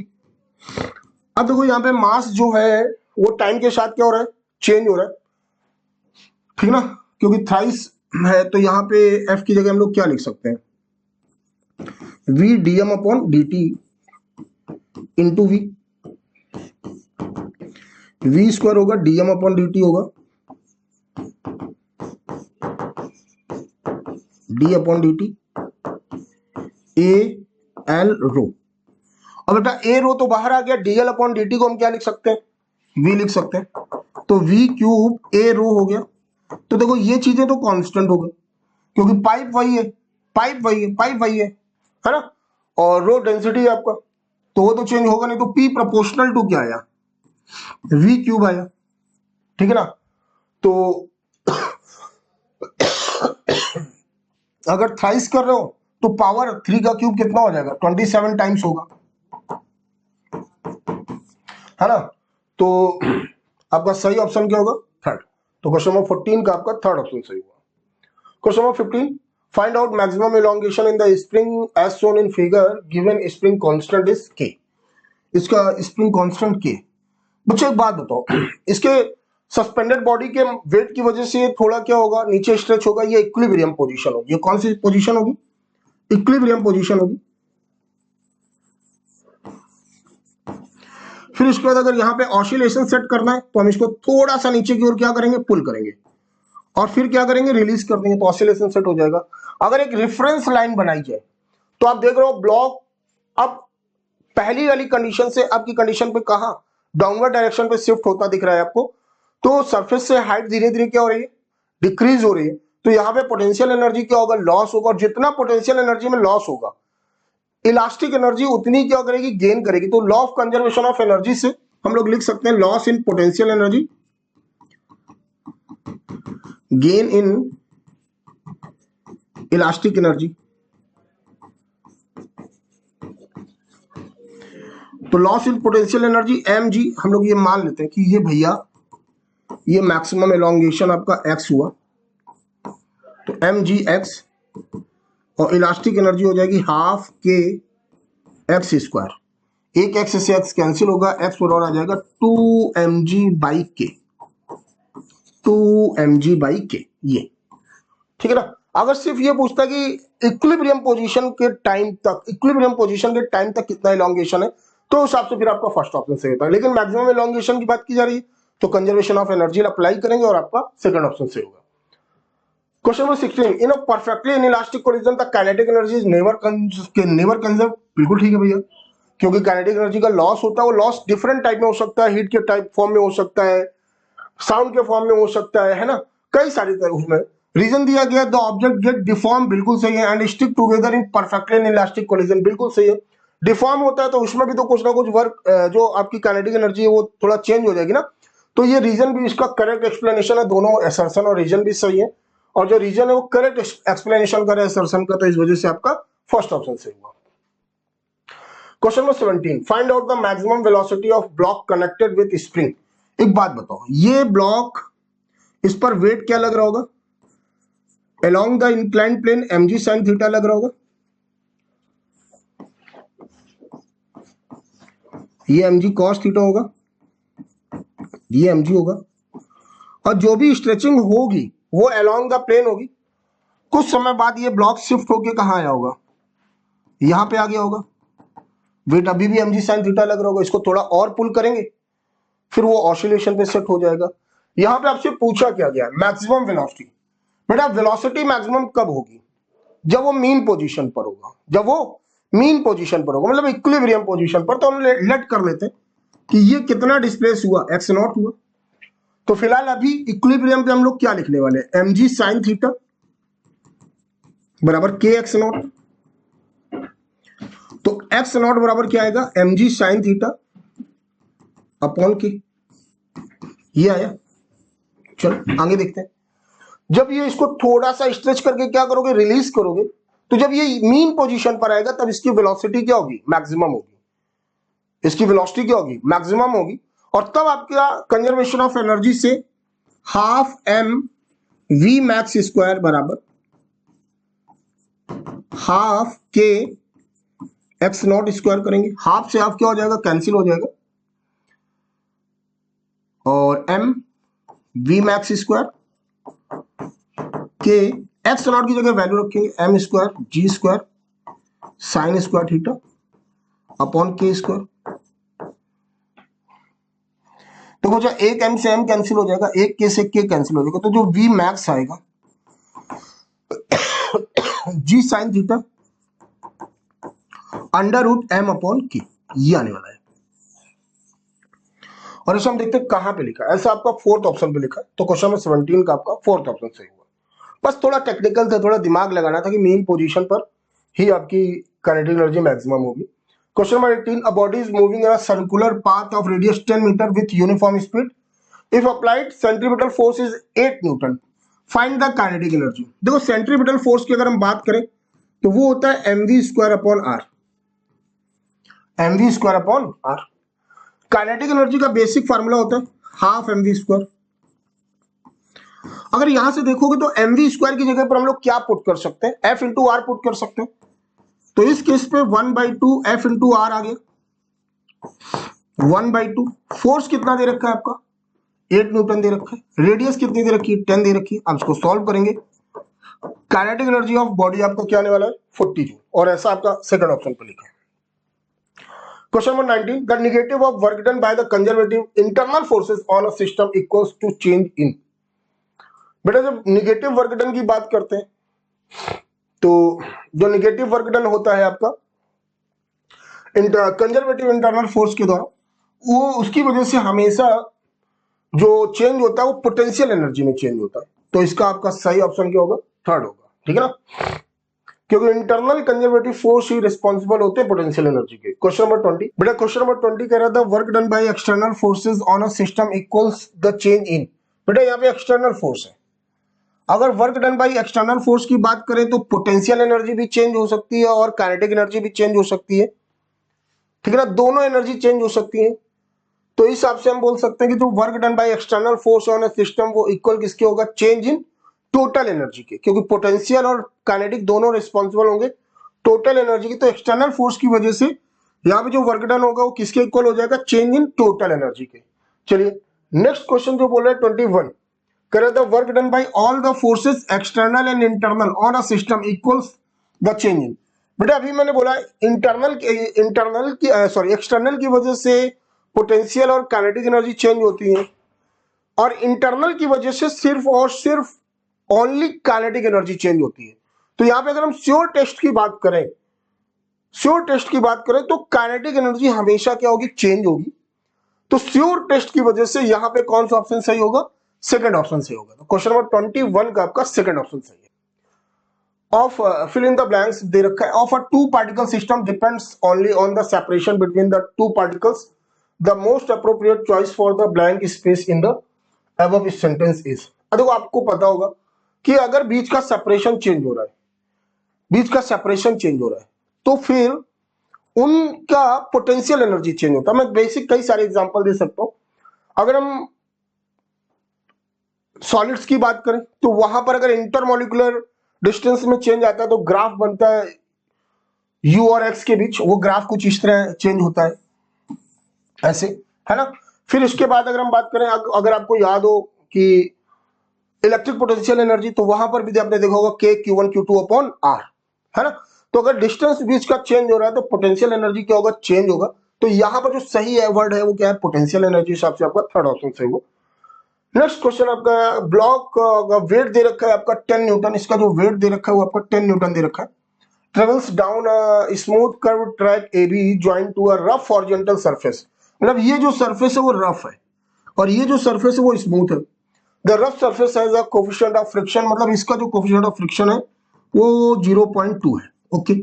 अब देखो यहाँ पे मास जो है वो टाइम के साथ क्या हो रहा है चेंज हो रहा है, ठीक ना, क्योंकि थ्राइस है तो यहाँ पे F की जगह हम लोग क्या लिख सकते हैं V dm upon dt into V, v square होगा dm अपॉन dt होगा d upon dt a l rho. और बेटा ए रो तो बाहर आ गया, डीएल अपॉन डी टी को हम क्या लिख सकते हैं, वी लिख सकते हैं, तो वी क्यूब ए रो हो गया। तो देखो ये चीजें तो कांस्टेंट हो गई, क्योंकि पाइप वही है, पाइप वही है, पाइप वही है ना, और रो डेंसिटी है आपका, तो वो तो चेंज होगा नहीं, तो पी प्रोपोर्शनल टू क्या आया, वी क्यूब आया, ठीक है ना। तो अगर थ्राइस कर रहे हो तो पावर 3 का क्यूब कितना हो जाएगा, 27 टाइम्स होगा, है ना। तो आपका सही ऑप्शन क्या होगा, थर्ड। तो क्वेश्चन नंबर 14 का आपका थर्ड ऑप्शन सही हुआ। Question number 15, find out maximum elongation in the spring as shown in figure, given spring constant is K. इसका स्प्रिंग कांस्टेंट के। बच्चे एक बात बताओ, इसके सस्पेंडेड बॉडी के वेट की वजह से थोड़ा क्या होगा, नीचे स्ट्रेच होगा, ये इक्विलिब्रियम पोजीशन होगी। ये कौन सी पोजीशन होगी, इक्विलिब्रियम पोजीशन होगी। फिर उसके बाद अगर यहाँ पे ऑसिलेशन सेट करना है तो हम इसको थोड़ा सा नीचे की ओर क्या करेंगे, पुल करेंगे, और फिर क्या करेंगे, रिलीज कर देंगे, तो ऑसिलेशन सेट हो जाएगा। अगर एक रेफरेंस लाइन बनाई जाए तो आप देख रहे हो ब्लॉक अब पहली वाली कंडीशन से आपकी कंडीशन पे कहा, डाउनवर्ड डायरेक्शन पे शिफ्ट होता दिख रहा है आपको। तो सरफेस से हाइट धीरे धीरे क्या हो रही है, डिक्रीज हो रही है। तो यहाँ पे पोटेंशियल एनर्जी क्या होगा, लॉस होगा, और जितना पोटेंशियल एनर्जी में लॉस होगा, इलास्टिक एनर्जी उतनी क्या करेगी, गेन करेगी। तो law of conservation of energy से हम लोग लिख सकते हैं loss in potential energy, gain in elastic energy. तो loss in potential energy m g, हम लोग ये मान लेते हैं कि ये भैया ये मैक्सिमम एलोंगेशन आपका एक्स हुआ, तो एम जी एक्स, और इलास्टिक एनर्जी हो जाएगी हाफ के एक्स स्क्वायर। एक एक्स से एक्स कैंसिल होगा, एक्स बराबर आ जाएगा 2mg/k, 2mg/k, ये ठीक है ना। अगर सिर्फ ये पूछता कि इक्विलिब्रियम पोजीशन के टाइम तक, इक्विलिब्रियम पोजीशन के टाइम तक कितना एलोंगेशन है, तो उस हिसाब से फिर आपका फर्स्ट ऑप्शन सही होता है। लेकिन मैक्सिमम एलोंगेशन की बात की जा रही है तो कंजर्वेशन ऑफ एनर्जी अप्लाई करेंगे और आपका सेकंड ऑप्शन सही होगा। Question number 16, in a perfectly inelastic collision the kinetic energy is never conserve. बिल्कुल ठीक है भैया, क्योंकि काइनेटिक एनर्जी का लॉस होता है, वो लॉस डिफरेंट टाइप में हो सकता है, हीट के टाइप फॉर्म में हो सकता है, साउंड के फॉर्म में हो सकता है ना, कई सारी तरह उसमें। रीजन दिया गया द ऑब्जेक्ट गेट डिफॉर्म, बिल्कुल सही है, and stick together in perfectly inelastic collision, बिल्कुल सही है। डिफॉर्म होता है तो उसमें भी तो कुछ ना कुछ वर्क, जो आपकी काइनेटिक एनर्जी है वो थोड़ा चेंज हो जाएगी ना। तो ये रीजन भी इसका करेक्ट एक्सप्लेनेशन है, दोनों असर्शन और रीजन भी सही है, और जो रीजन है वो करेक्ट एक्सप्लेनेशन करे असर्शन का, तो इस वजह से आपका फर्स्ट ऑप्शन सही हुआ। Question number 17, find out the maximum velocity of block connected with spring. एक बात बताओ, ये ब्लॉक, इस पर वेट क्या लग रहा होगा, along the inclined plane mg sin theta लग रहा होगा, ये mg cos थीटा होगा, ये mg होगा, और जो भी स्ट्रेचिंग होगी वो अलोंग द प्लेन होगी। कुछ समय बाद ये ब्लॉक शिफ्ट होके कहां आया होगा, यहां पे आ गया होगा, वेट अभी भी mg sin थीटा लग रहा होगा, इसको थोड़ा और पुल करेंगे फिर वो ऑसिलेशन पे सेट हो जाएगा। यहां पे आपसे पूछा क्या गया, मैक्सिमम वेलोसिटी। बेटा वेलोसिटी मैक्सिमम कब होगी, जब वो मीन पोजीशन पर होगा, जब वो मीन पोजीशन पर होगा, मतलब इक्विलिब्रियम पोजीशन पर। तो हम लेट कर लेते हैं कि ये कितना डिस्प्लेस हुआ, एक्स नॉट हुआ। तो फिलहाल अभी इक्विलिब्रियम पे हम लोग क्या लिखने वाले हैं, mg sin थीटा बराबर के एक्स नॉट। तो एक्स नॉट बराबर क्या आएगा, mg sin थीटा अपॉन के, ये आया। चलो आगे देखते हैं। जब ये इसको थोड़ा सा स्ट्रेच करके क्या करोगे, रिलीज करोगे, तो जब ये मीन पोजीशन पर आएगा तब इसकी वेलोसिटी क्या होगी, मैक्सिमम होगी। इसकी वेलोसिटी क्या होगी, मैक्सिमम होगी, और तब आपका कंजर्वेशन ऑफ एनर्जी से half m v max square बराबर हाफ के एक्स नॉट स्क्वायर करेंगे। हाफ से हाफ क्या हो जाएगा, कैंसिल हो जाएगा, और m v मैक्स स्क्वायर के एक्स नॉट की जगह वैल्यू रखेंगे m square g square sine square theta upon के स्क्वायर। तो कुछ एक m से m कैंसिल हो जाएगा, एक k से k कैंसिल हो जाएगा, तो जो v मैक्स आएगा g sine theta under root m upon k, ये आने वाला है। और इसे हम देखते हैं कहां पे लिखा है, ऐसा आपका फोर्थ ऑप्शन पे लिखा है, तो क्वेश्चन नंबर 17 का आपका फोर्थ ऑप्शन सही हुआ। बस थोड़ा टेक्निकल था, थोड़ा दिमाग लगाना था कि मेन पोजीशन पर ही आपकी काइनेटिक एनर्जी मैक्सिमम होगी। Question number 18, a body is moving in a circular path of radius 10 metre with uniform speed, if applied centripetal force is 8 newton, find the kinetic energy. देखो centripetal force की अगर हम बात करें तो वो होता है mv² upon R, mv² upon R. Kinetic energy का बेसिक फार्मूला होता है हाफ mv²। अगर यहां से देखोगे तो mv² की जगह पर हम लोग क्या पुट कर सकते हैं, f इंटू आर पुट कर सकते हैं। तो इस केस पे 1/2 f इंटू आर आ गया। 1/2 फोर्स कितना दे रखा है आपका 8 न्यूटन दे रखा है, रेडियस कितनी दे रखी है 10 दे रखी है। आप इसको सॉल्व करेंगे, काइनेटिक एनर्जी ऑफ बॉडी आपको क्या आने वाला है 40 जूल, और ऐसा आपका सेकंड ऑप्शन पर लिखा है। Question number 19, the negative of work done by the conservative internal forces on a system equals to change in. बेटा जब नेगेटिव वर्क डन की बात करते हैं तो जो नेगेटिव वर्क डन होता है आपका कंजर्वेटिव इंटरनल फोर्स के द्वारा, वो उसकी वजह से हमेशा जो चेंज होता है वो पोटेंशियल एनर्जी में चेंज होता है। तो इसका आपका सही ऑप्शन क्या होगा, थर्ड होगा, ठीक है ना, क्योंकि इंटरनल कंजर्वेटिव फोर्स ही रिस्पॉन्सिबल होते हैं पोटेंशियल एनर्जी के। क्वेश्चन नंबर 20, बेटा क्वेश्चन नंबर 20 कह रहा था work done by external forces on a system equals the change in. बेटा यहाँ पे एक्सटर्नल फोर्स है, अगर work done by external force की बात करें तो पोटेंशियल एनर्जी भी चेंज हो सकती है और काइनेटिक एनर्जी भी चेंज हो सकती है, ठीक है ना, दोनों एनर्जी चेंज हो सकती है। तो इस हिसाब से हम बोल सकते हैं कि जो work done by external force on a system वो इक्वल किसके होगा, चेंज इन टोटल एनर्जी के, क्योंकि पोटेंशियल और काइनेटिक दोनों रिस्पॉन्सिबल होंगे टोटल एनर्जी की। तो एक्सटर्नल फोर्स की वजह से यहाँ पे जो वर्क डन होगा वो किसके इक्वल हो जाएगा, चेंज इन टोटल एनर्जी के। चलिए नेक्स्ट क्वेश्चन जो बोल रहा है 21, करे the work done bye all the forces external and internal on a system equals the change in. बेटा अभी मैंने बोला इंटरनल की सॉरी एक्सटर्नल की वजह से पोटेंशियल और काइनेटिक एनर्जी चेंज होती है, और इंटरनल की वजह से सिर्फ और सिर्फ ओनली काइनेटिक एनर्जी चेंज होती है। तो यहां पे अगर हम श्योर टेस्ट की बात करें, श्योर टेस्ट की बात करें तो काइनेटिक एनर्जी हमेशा क्या होगी, चेंज होगी। तो श्योर टेस्ट की वजह से यहां पे कौन सा ऑप्शन सही होगा, सेकंड ऑप्शन सही होगा। तो क्वेश्चन नंबर 21 का आपका सेकंड ऑप्शन सही है। Of fill in the blanks दे रखा है, of a two particle system depends only on the separation between the two particles, the most appropriate choice for the blank space in the above sentence is. देखो आपको पता होगा कि अगर बीच का सेपरेशन चेंज हो रहा है, बीच का सेपरेशन चेंज हो रहा है तो फिर उनका पोटेंशियल एनर्जी चेंज होता है। मैं बेसिक कई सारे एग्जांपल दे सकता हूं। अगर हम सॉलिड्स की बात करें तो वहां पर अगर इंटरमोलिकुलर डिस्टेंस में चेंज आता है तो ग्राफ बनता है u और x के बीच, वो ग्राफ कुछ इस तरह चेंज होता है ऐसे, है ना। फिर इसके बाद अगर हम बात करें, अगर आपको याद हो कि इलेक्ट्रिक पोटेंशियल एनर्जी, तो वहां पर भी आपने देखा होगा k q1 q2 upon r, है ना। तो अगर डिस्टेंस बीच का चेंज हो रहा है तो पोटेंशियल एनर्जी क्या होगा, चेंज होगा। तो यहां पर जो सही है वर्ड है वो क्या है, पोटेंशियल एनर्जी, हिसाब से आपका थर्ड ऑप्शन सही हो। नेक्स्ट क्वेश्चन आपका ब्लॉक का वेट दे रखा है आपका 10 न्यूटन, इसका जो वेट दे रखा है वो आपका 10 न्यूटन दे रखा है। Travels down a smooth curve track AB joint to a rough horizontal surface. मतलब ये जो सरफेस है वो रफ है और ये जो सरफेस है वो स्मूथ है। The rough surface has a coefficient of friction, मतलब इसका जो कोएफिशिएंट ऑफ फ्रिक्शन है वो 0.2 है, okay.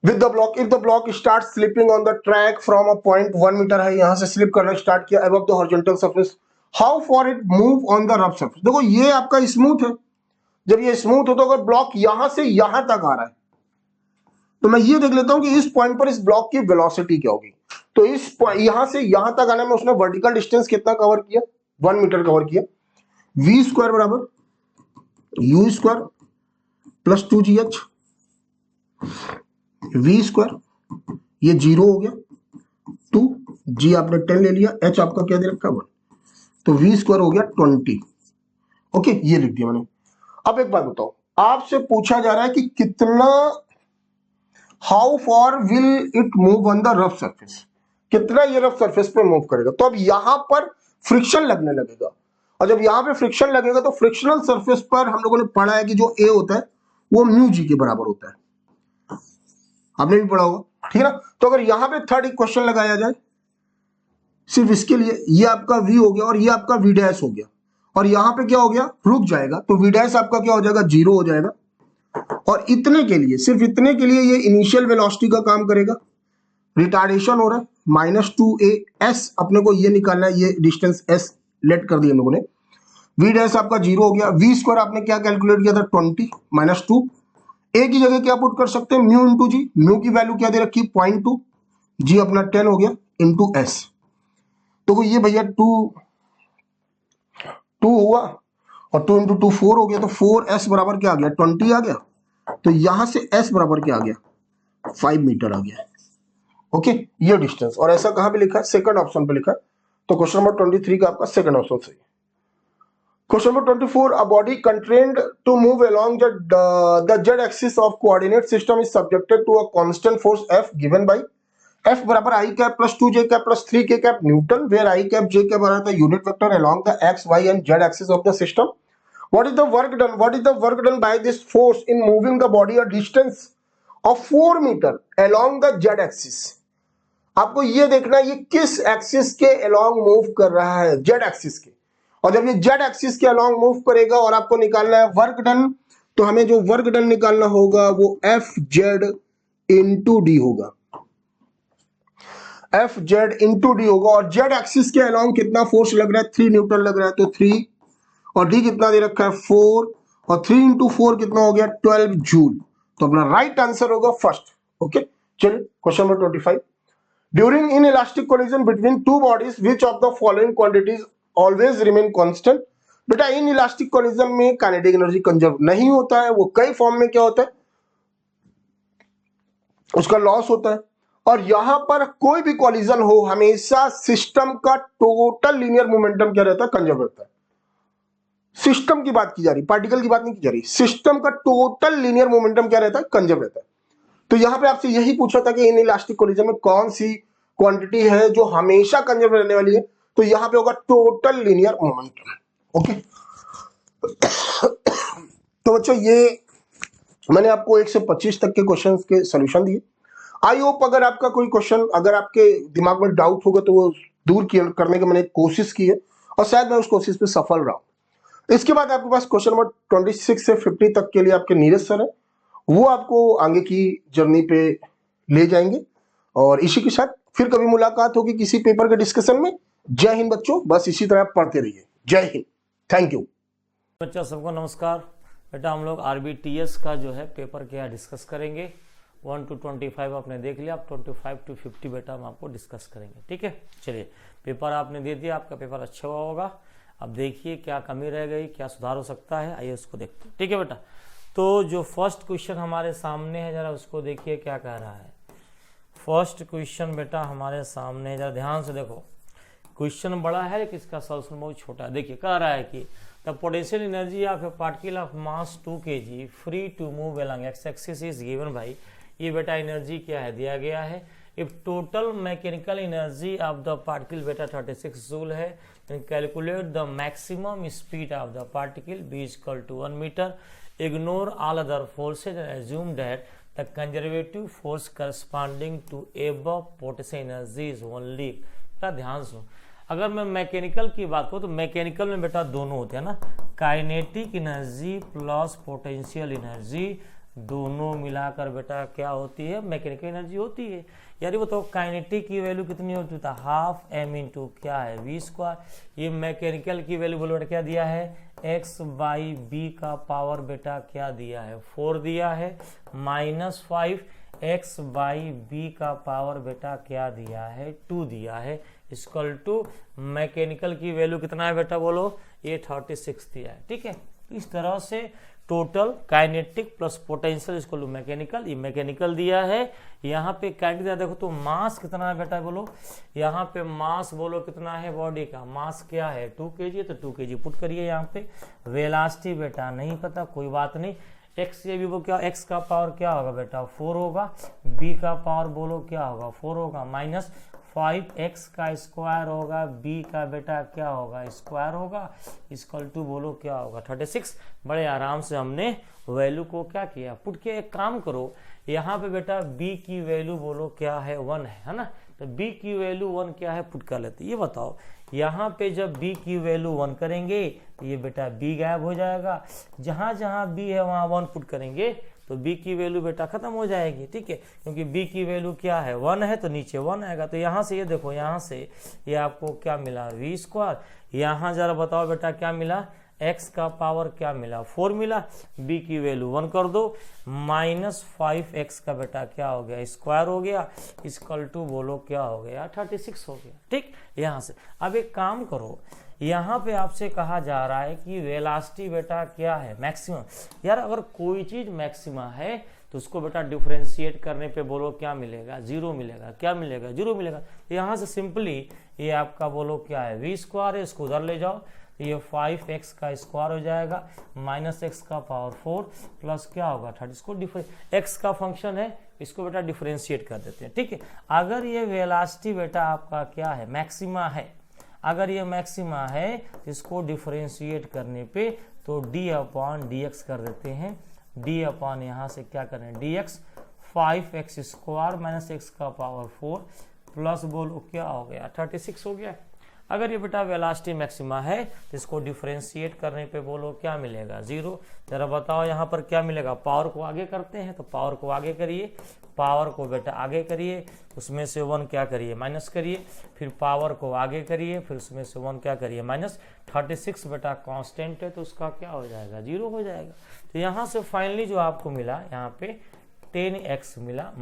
With the block, if the block start slipping on the track from a point 1 metre है, यहां से स्लिप करना स्टार्ट किया above the horizontal surface, how far it move on the rough surface. देखो ये आपका स्मूथ है, जब ये स्मूथ हो तो अगर ब्लॉक यहां से यहां तक आ रहा है तो मैं ये देख लेता हूं कि इस पॉइंट पर इस ब्लॉक की वेलोसिटी क्या होगी। तो इस यहां से यहां तक आने में उसने वर्टिकल डिस्टेंस कितना कवर किया, 1 मीटर कवर किया। v² बराबर u² प्लस 2gh, v², ये 0 हो गया, 2 g आपने 10 ले लिया, h आपका क्या दे रखा है 1, तो v² हो गया 20, ओके, ये लिख दिया मैंने। अब एक बात बताओ, आपसे पूछा जा रहा है कि कितना, how for will it move on the rough surface, कितना ये रफ सरफेस पे मूव करेगा। तो अब यहां पर फ्रिक्शन लगने लगेगा, और जब यहां पे फ्रिक्शन लगेगा तो फ्रिक्शनल सरफेस पर हम लोगों ने पढ़ा है कि जो ए होता है वो म्यू जी के बराबर होता है, आपने भी पढ़ा होगा, ठीक है ना। तो अगर यहां पे थर्ड इक्वेशन लगाया जाए सिर्फ इसके लिए, ये आपका v हो गया और ये आपका v डैश हो गया, और यहां पे क्या हो गया, रुक जाएगा, तो v डैश आपका क्या हो जाएगा, 0 हो जाएगा। और इतने के लिए, सिर्फ इतने के लिए ये इनिशियल वेलोसिटी का काम करेगा। रिटार्डेशन हो रहा है -2a s, अपने को ये निकालना है, ये डिस्टेंस s लेट कर दिया हम लोगों ने। v डैश आपका 0 हो गया। v स्क्वायर आपने क्या कैलकुलेट किया था, 20 -2। a की जगह क्या पुट कर सकते हैं, म्यू इंटू जी। म्यू की वैल्यू क्या दे रखी, 0.2, जी अपना 10 हो गया इंटू s। तो ये भैया 2 हुआ और 2 इंटू 2 4 हो गया, तो 4s बराबर क्या आ गया, 20 आ गया। तो यहां से s बराबर क्या आ गया, 5 मीटर आ गया। ओके, ये डिस्टेंस, और ऐसा कहां पे लिखा है, सेकंड ऑप्शन पे लिखा है। तो क्वेश्चन नंबर 23 का आपका सेकंड ऑप्शन सही। Question number 24, a body constrained to move along the z axis of coordinate system is subjected to a constant force F given by F बराबर I cap plus 2J cap plus 3K cap newton, where I cap J cap बराबर the unit vector along the x, y and z axis of the system. What is the work done? What is the work done by this force in moving the body a distance of 4 meter along the z axis? आपको ये देखना है ये किस axis के along move कर रहा है, z एक्सिस के। और जब ये z एक्सिस के along मूव करेगा और आपको निकालना है वर्क डन, तो हमें जो वर्क डन निकालना होगा वो Fz इंटू डी होगा। Fz इंटू डी होगा, और z एक्सिस के along कितना फोर्स लग रहा है, 3 न्यूटन लग रहा है, तो 3, और डी कितना दे रखा है 4, और 3 इंटू 4 कितना हो गया 12 जूल। तो अपना राइट आंसर होगा फर्स्ट। ओके, चलिए question number 25, during in elastic collision between two bodies which of the following quantities always remain constant. बेटा इन इलास्टिक कोलिजन में काइनेटिक एनर्जी कंजर्व नहीं होता है, वो कई फॉर्म में क्या होता है, उसका लॉस होता है। और यहां पर कोई भी कोलिजन हो, हमेशा सिस्टम का टोटल लीनियर मोमेंटम क्या रहता है, कंजर्व रहता है। सिस्टम की बात की जा रही, पार्टिकल की बात नहीं की जा रही, सिस्टम का टोटल लीनियर मोमेंटम क्या रहता है, कंजर्व रहता है। तो यहां पे आपसे यही पूछा था कि इन इलास्टिक कोलिजन में कौन सी क्वांटिटी है जो हमेशा कंजर्व रहने वाली है, तो यहां पे होगा टोटल लीनियर मोमेंटम। ओके, तो बच्चों ये मैंने आपको 1 से 25 तक के क्वेश्चंस के सॉल्यूशन दिए। आई होप अगर आपका कोई क्वेश्चन अगर आपके दिमाग में डाउट होगा तो वो दूर करने की मैंने कोशिश की है, और शायद मैं उस कोशिश पे सफल रहा हूं। इसके बाद आपके पास क्वेश्चन नंबर 26 से 50 तक के लिए आपके नीरज सर है, वो आपको आगे की जर्नी पे ले जाएंगे। और इसी के साथ फिर कभी मुलाकात होगी किसी पेपर के डिस्कशन में। जय हिंद बच्चों, बस इसी तरह पढ़ते रहिए। जय हिंद, थैंक यू बच्चों, सबको नमस्कार। बेटा हम लोग RBTS का जो है पेपर क्या डिस्कस करेंगे। 1 to 25 आपने देख लिया, अब 25 to 50 बेटा हम आपको डिस्कस करेंगे। ठीक है, चलिए पेपर आपने दे दिया, आपका पेपर अच्छा हुआ होगा। अब देखिए क्या कमी रह गई, क्या सुधार हो सकता है, आइए उसको देखते हैं। ठीक है बेटा, तो जो फर्स्ट क्वेश्चन हमारे सामने है जरा उसको देखिए क्या कह रहा है। फर्स्ट क्वेश्चन बेटा हमारे सामने है, जरा ध्यान से देखो। क्वेश्चन बड़ा है लेकिन इसका सॉल्यूशन बहुत छोटा है। देखिए कह रहा है कि the potential energy of a particle of mass 2 kg free to move along X axis is given by, ये बेटा एनर्जी क्या है दिया गया है। If total mechanical energy of the particle बेटा 36 जूल है, then calculate the maximum speed of the particle b is equal to 1 meter. Ignore all other forces and assume that the conservative force corresponding to above potential energy is only। बेटा ध्यान सुनो, अगर मैं mechanical की बात करूँ तो mechanical में बेटा दोनों होते हैं ना, kinetic energy plus potential energy, दोनों मिलाकर बेटा क्या होती है, मैकेनिकल एनर्जी होती है। यानी वो तो काइनेटिक की वैल्यू कितनी होती है, हाफ m इंटू क्या है v स्क्वायर। ये मैकेनिकल की वैल्यू बोलो बेटा क्या दिया है, x बाई बी का पावर बेटा क्या दिया है 4 दिया है, -5 x बाई बी का पावर बेटा क्या दिया है 2 दिया है, इक्वल टू मैकेनिकल की वैल्यू कितना है बेटा बोलो, ये 36 दिया है। ठीक है, इस तरह से total kinetic plus potential equal to mechanical, ये मैकेनिकल दिया है। यहाँ पे काइनेटिक देखो तो मास कितना है बेटा बोलो, यहाँ पे मास बोलो कितना है बॉडी का, मास क्या है 2 kg, तो 2 kg पुट करिए यहाँ पे। वेलोसिटी बेटा नहीं पता, कोई बात नहीं। एक्स ये भी वो क्या, एक्स का पावर क्या होगा बेटा 4 होगा, बी का पावर बोलो क्या होगा 4 होगा, 5x का स्क्वायर होगा, b का बेटा क्या होगा, स्क्वायर होगा, इक्वल टू बोलो क्या होगा 36। बड़े आराम से हमने वैल्यू को क्या किया, पुट किया। एक काम करो, यहाँ पे बेटा b की वैल्यू बोलो क्या है, 1 है ना, तो b की वैल्यू 1 क्या है, पुट कर लेते। ये बताओ यहाँ पे जब b की वैल्यू 1 करेंगे तो ये बेटा b गायब हो जाएगा, जहाँ जहाँ b है वहाँ 1 पुट करेंगे तो b की वैल्यू बेटा खत्म हो जाएगी, ठीक है, क्योंकि b की वैल्यू क्या है, 1 है, तो नीचे 1 आएगा। तो यहाँ से ये देखो, यहाँ से ये आपको क्या मिला, v स्क्वायर, यहाँ जरा बताओ बेटा क्या मिला, x का पावर क्या मिला, 4 मिला, b की वैल्यू 1 कर दो, -5x का बेटा क्या हो गया, स्क्वायर हो गया, इक्वल टू बोलो क्या हो गया, 36 हो गया, ठीक। यहाँ से अब एक काम करो, यहाँ पे आपसे कहा जा रहा है कि वेलोसिटी बेटा क्या है, मैक्सिमम। यार अगर कोई चीज मैक्सिमा है तो उसको बेटा डिफरेंशिएट करने पे बोलो क्या मिलेगा, 0 मिलेगा, क्या मिलेगा, 0 मिलेगा। तो यहाँ से सिंपली ये आपका बोलो क्या है, v स्क्वायर है, इसको उधर ले जाओ, तो ये 5x का स्क्वायर हो जाएगा, -x का पावर 4 प्लस क्या होगा 30। इसको x का फंक्शन है, इसको बेटा डिफरेंशिएट कर देते हैं, ठीक है। अगर ये वेलोसिटी बेटा आपका क्या है, मैक्सिमा है, अगर ये मैक्सिमा है तो इसको डिफरेंशिएट करने पे तो d/dx कर देते हैं, d/ यहाँ से क्या करें, dx, 5x स्क्वायर -x का पावर 4 प्लस बोलो क्या हो गया, 36 हो गया। अगर ये बेटा वेलोसिटी मैक्सिमा है तो इसको डिफरेंशिएट करने पे बोलो क्या मिलेगा, 0। जरा बताओ यहाँ पर क्या मिलेगा, पावर को आगे करते हैं तो पावर को आगे करिए, पावर को बेटा आगे करिए, उसमें से 1 क्या करिए, माइनस करिए, फिर पावर को आगे करिए, फिर उसमें से 1 क्या करिए, माइनस। 36 बेटा कांस्टेंट है तो उसका क्या हो जाएगा, 0 हो जाएगा। तो यहाँ से फाइनली जो आपको मिला, यहाँ पे 10x मिला,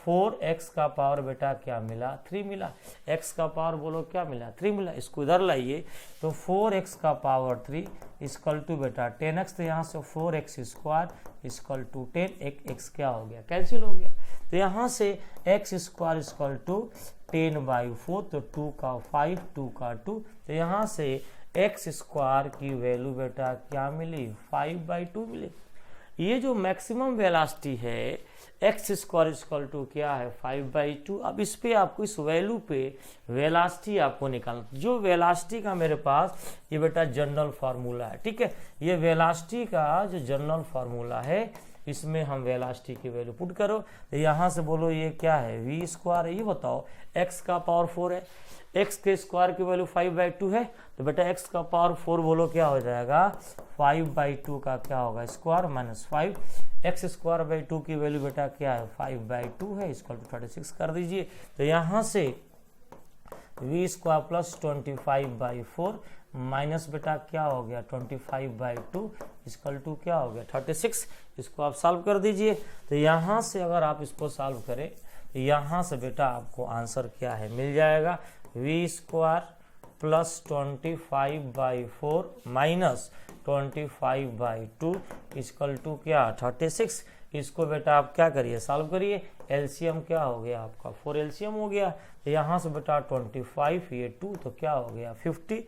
-4x का पावर बेटा क्या मिला, 3 मिला, x का पावर बोलो क्या मिला, 3 मिला। इसको इधर लाइए तो 4x का पावर 3 इक्वल टू बेटा 10x, तो यहाँ से 4x स्क्वायर इक्वल टू 10, एक x क्या हो गया, कैंसिल हो गया। तो यहाँ से x स्क्वायर इक्वल टू 10/4, तो 2 का 5, 2 का 2, तो यहाँ से x स्क्वायर की वैल्यू बेटा क्या मिली, 5/2 मिली। ये जो मैक्सिमम वेलोसिटी है x स्क्वायर इक्वल टू क्या है, 5/2। अब इस पे आपको, इस वैल्यू पे वेलोसिटी आपको निकालना, जो वेलोसिटी का मेरे पास ये बेटा जनरल फार्मूला है, ठीक है। ये वेलोसिटी का जो जनरल फार्मूला है, इसमें हम वेलोसिटी की वैल्यू पुट करो, तो यहाँ से बोलो ये क्या है, v स्क्वायर है। ये बताओ x का पावर 4 है, x के स्क्वायर की वैल्यू 5/2 है, तो बेटा x का पावर 4 बोलो क्या हो जाएगा, 5/2 का क्या होगा, स्क्वायर -5, x स्क्वायर बाई 2 की वैल्यू बेटा क्या है, 5/2 है, इक्वल टू 36 कर दीजिए। तो यहाँ से v स्क्वायर प्लस 25/4 माइनस बेटा क्या हो गया, 25/2 इक्वल टू क्या हो गया, 36। इसको आप सॉल्व कर दीजिए। तो यहाँ से अगर आप इसको सॉल्व करें तो यहाँ से बेटा आपको आंसर क्या है, मिल जाएगा v square plus 25/4 minus 25/2 equal to क्या, 36। इसको बेटा आप क्या करिए, सॉल्व करिए, एलसीएम क्या हो गया आपका, 4 एलसीएम हो गया। तो यहाँ से बेटा 25, ये 2, तो क्या हो गया 50।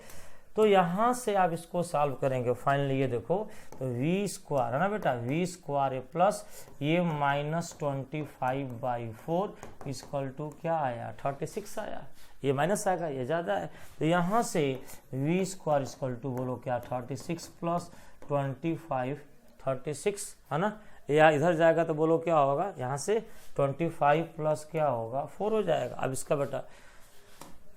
तो यहाँ से आप इसको सॉल्व करेंगे, फाइनली ये देखो, तो v स्क्वायर है ना बेटा, v स्क्वायर प्लस ये -25/4 इक्वल टू क्या आया, 36 आया। ये माइनस आएगा, ये ज़्यादा है, तो यहाँ से v स्क्वायर इक्वल टू बोलो क्या, 36 प्लस 25, 36 है ना, या इधर जाएगा तो बोलो क्या होगा, यहाँ से 25 प्लस क्या होगा, 4 हो जाएगा। अब इसका बेटा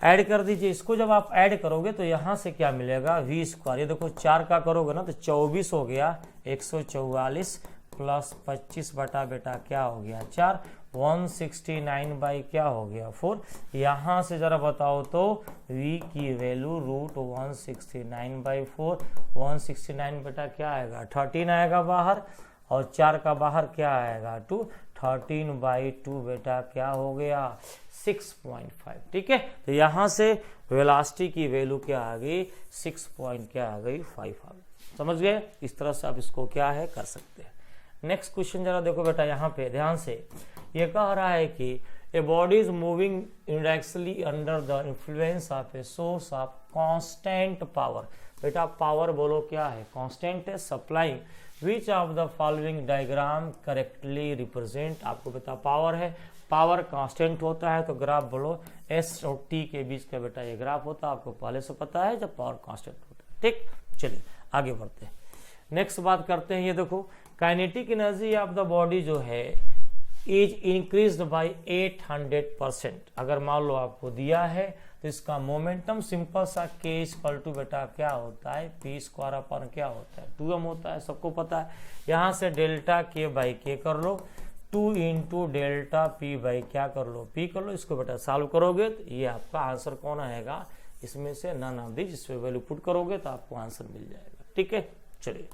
ऐड कर दीजिए, इसको जब आप ऐड करोगे तो यहाँ से क्या मिलेगा, v स्क्वायर, ये देखो 4 का करोगे ना तो 24 हो गया, 144 प्लस 25 बटा बेटा क्या हो गया 4, 169 बाई क्या हो गया 4। यहाँ से जरा बताओ तो v की वैल्यू √169/4, 169 बेटा क्या आएगा, 13 आएगा बाहर, और 4 का बाहर क्या आएगा 2, 13/2 बेटा क्या हो गया 6.5, ठीक है। तो यहाँ से वेलोसिटी की वैल्यू क्या आ गई, 6 क्या आ गई, 5 आ गई। समझ गए, इस तरह से आप इसको क्या है कर सकते हैं। नेक्स्ट क्वेश्चन जरा देखो बेटा, यहाँ पे ध्यान से, ये कह रहा है कि ए body is moving indirectly under the influence of a source of constant power. बेटा पावर बोलो क्या है, कांस्टेंट है, supplying which of the following diagram correctly represent. आपको बेटा पावर है, पावर कांस्टेंट होता है तो ग्राफ बोलो एस और टी के बीच का बेटा ये ग्राफ होता है, आपको पहले से पता है जब पावर कांस्टेंट होता है। ठीक, चलिए आगे बढ़ते हैं। नेक्स्ट बात करते हैं, ये देखो kinetic energy of the body जो है इज इंक्रीज्ड बाय 800%। अगर मान लो आपको दिया है तो इसका मोमेंटम सिंपल सा के इक्वल टू बेटा क्या होता है पी स्क्वायर अपन क्या होता है 2m होता है, सबको पता है। यहाँ से डेल्टा के बाई के कर लो, 2 इंटू डेल्टा पी बाई क्या कर लो पी कर लो। इसको बेटा सॉल्व करोगे तो ये आपका आंसर कौन आएगा, इसमें से नन ऑफ दिस, जिसमें वैल्यू पुट करोगे तो आपको आंसर मिल जाएगा। ठीक है, चलिए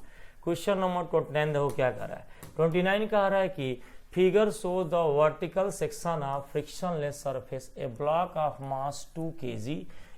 क्वेश्चन नंबर 29 देखो क्या कर रहा है। 29 कह रहा है कि figure show the vertical section of frictionless surface, A block of mass 2 kg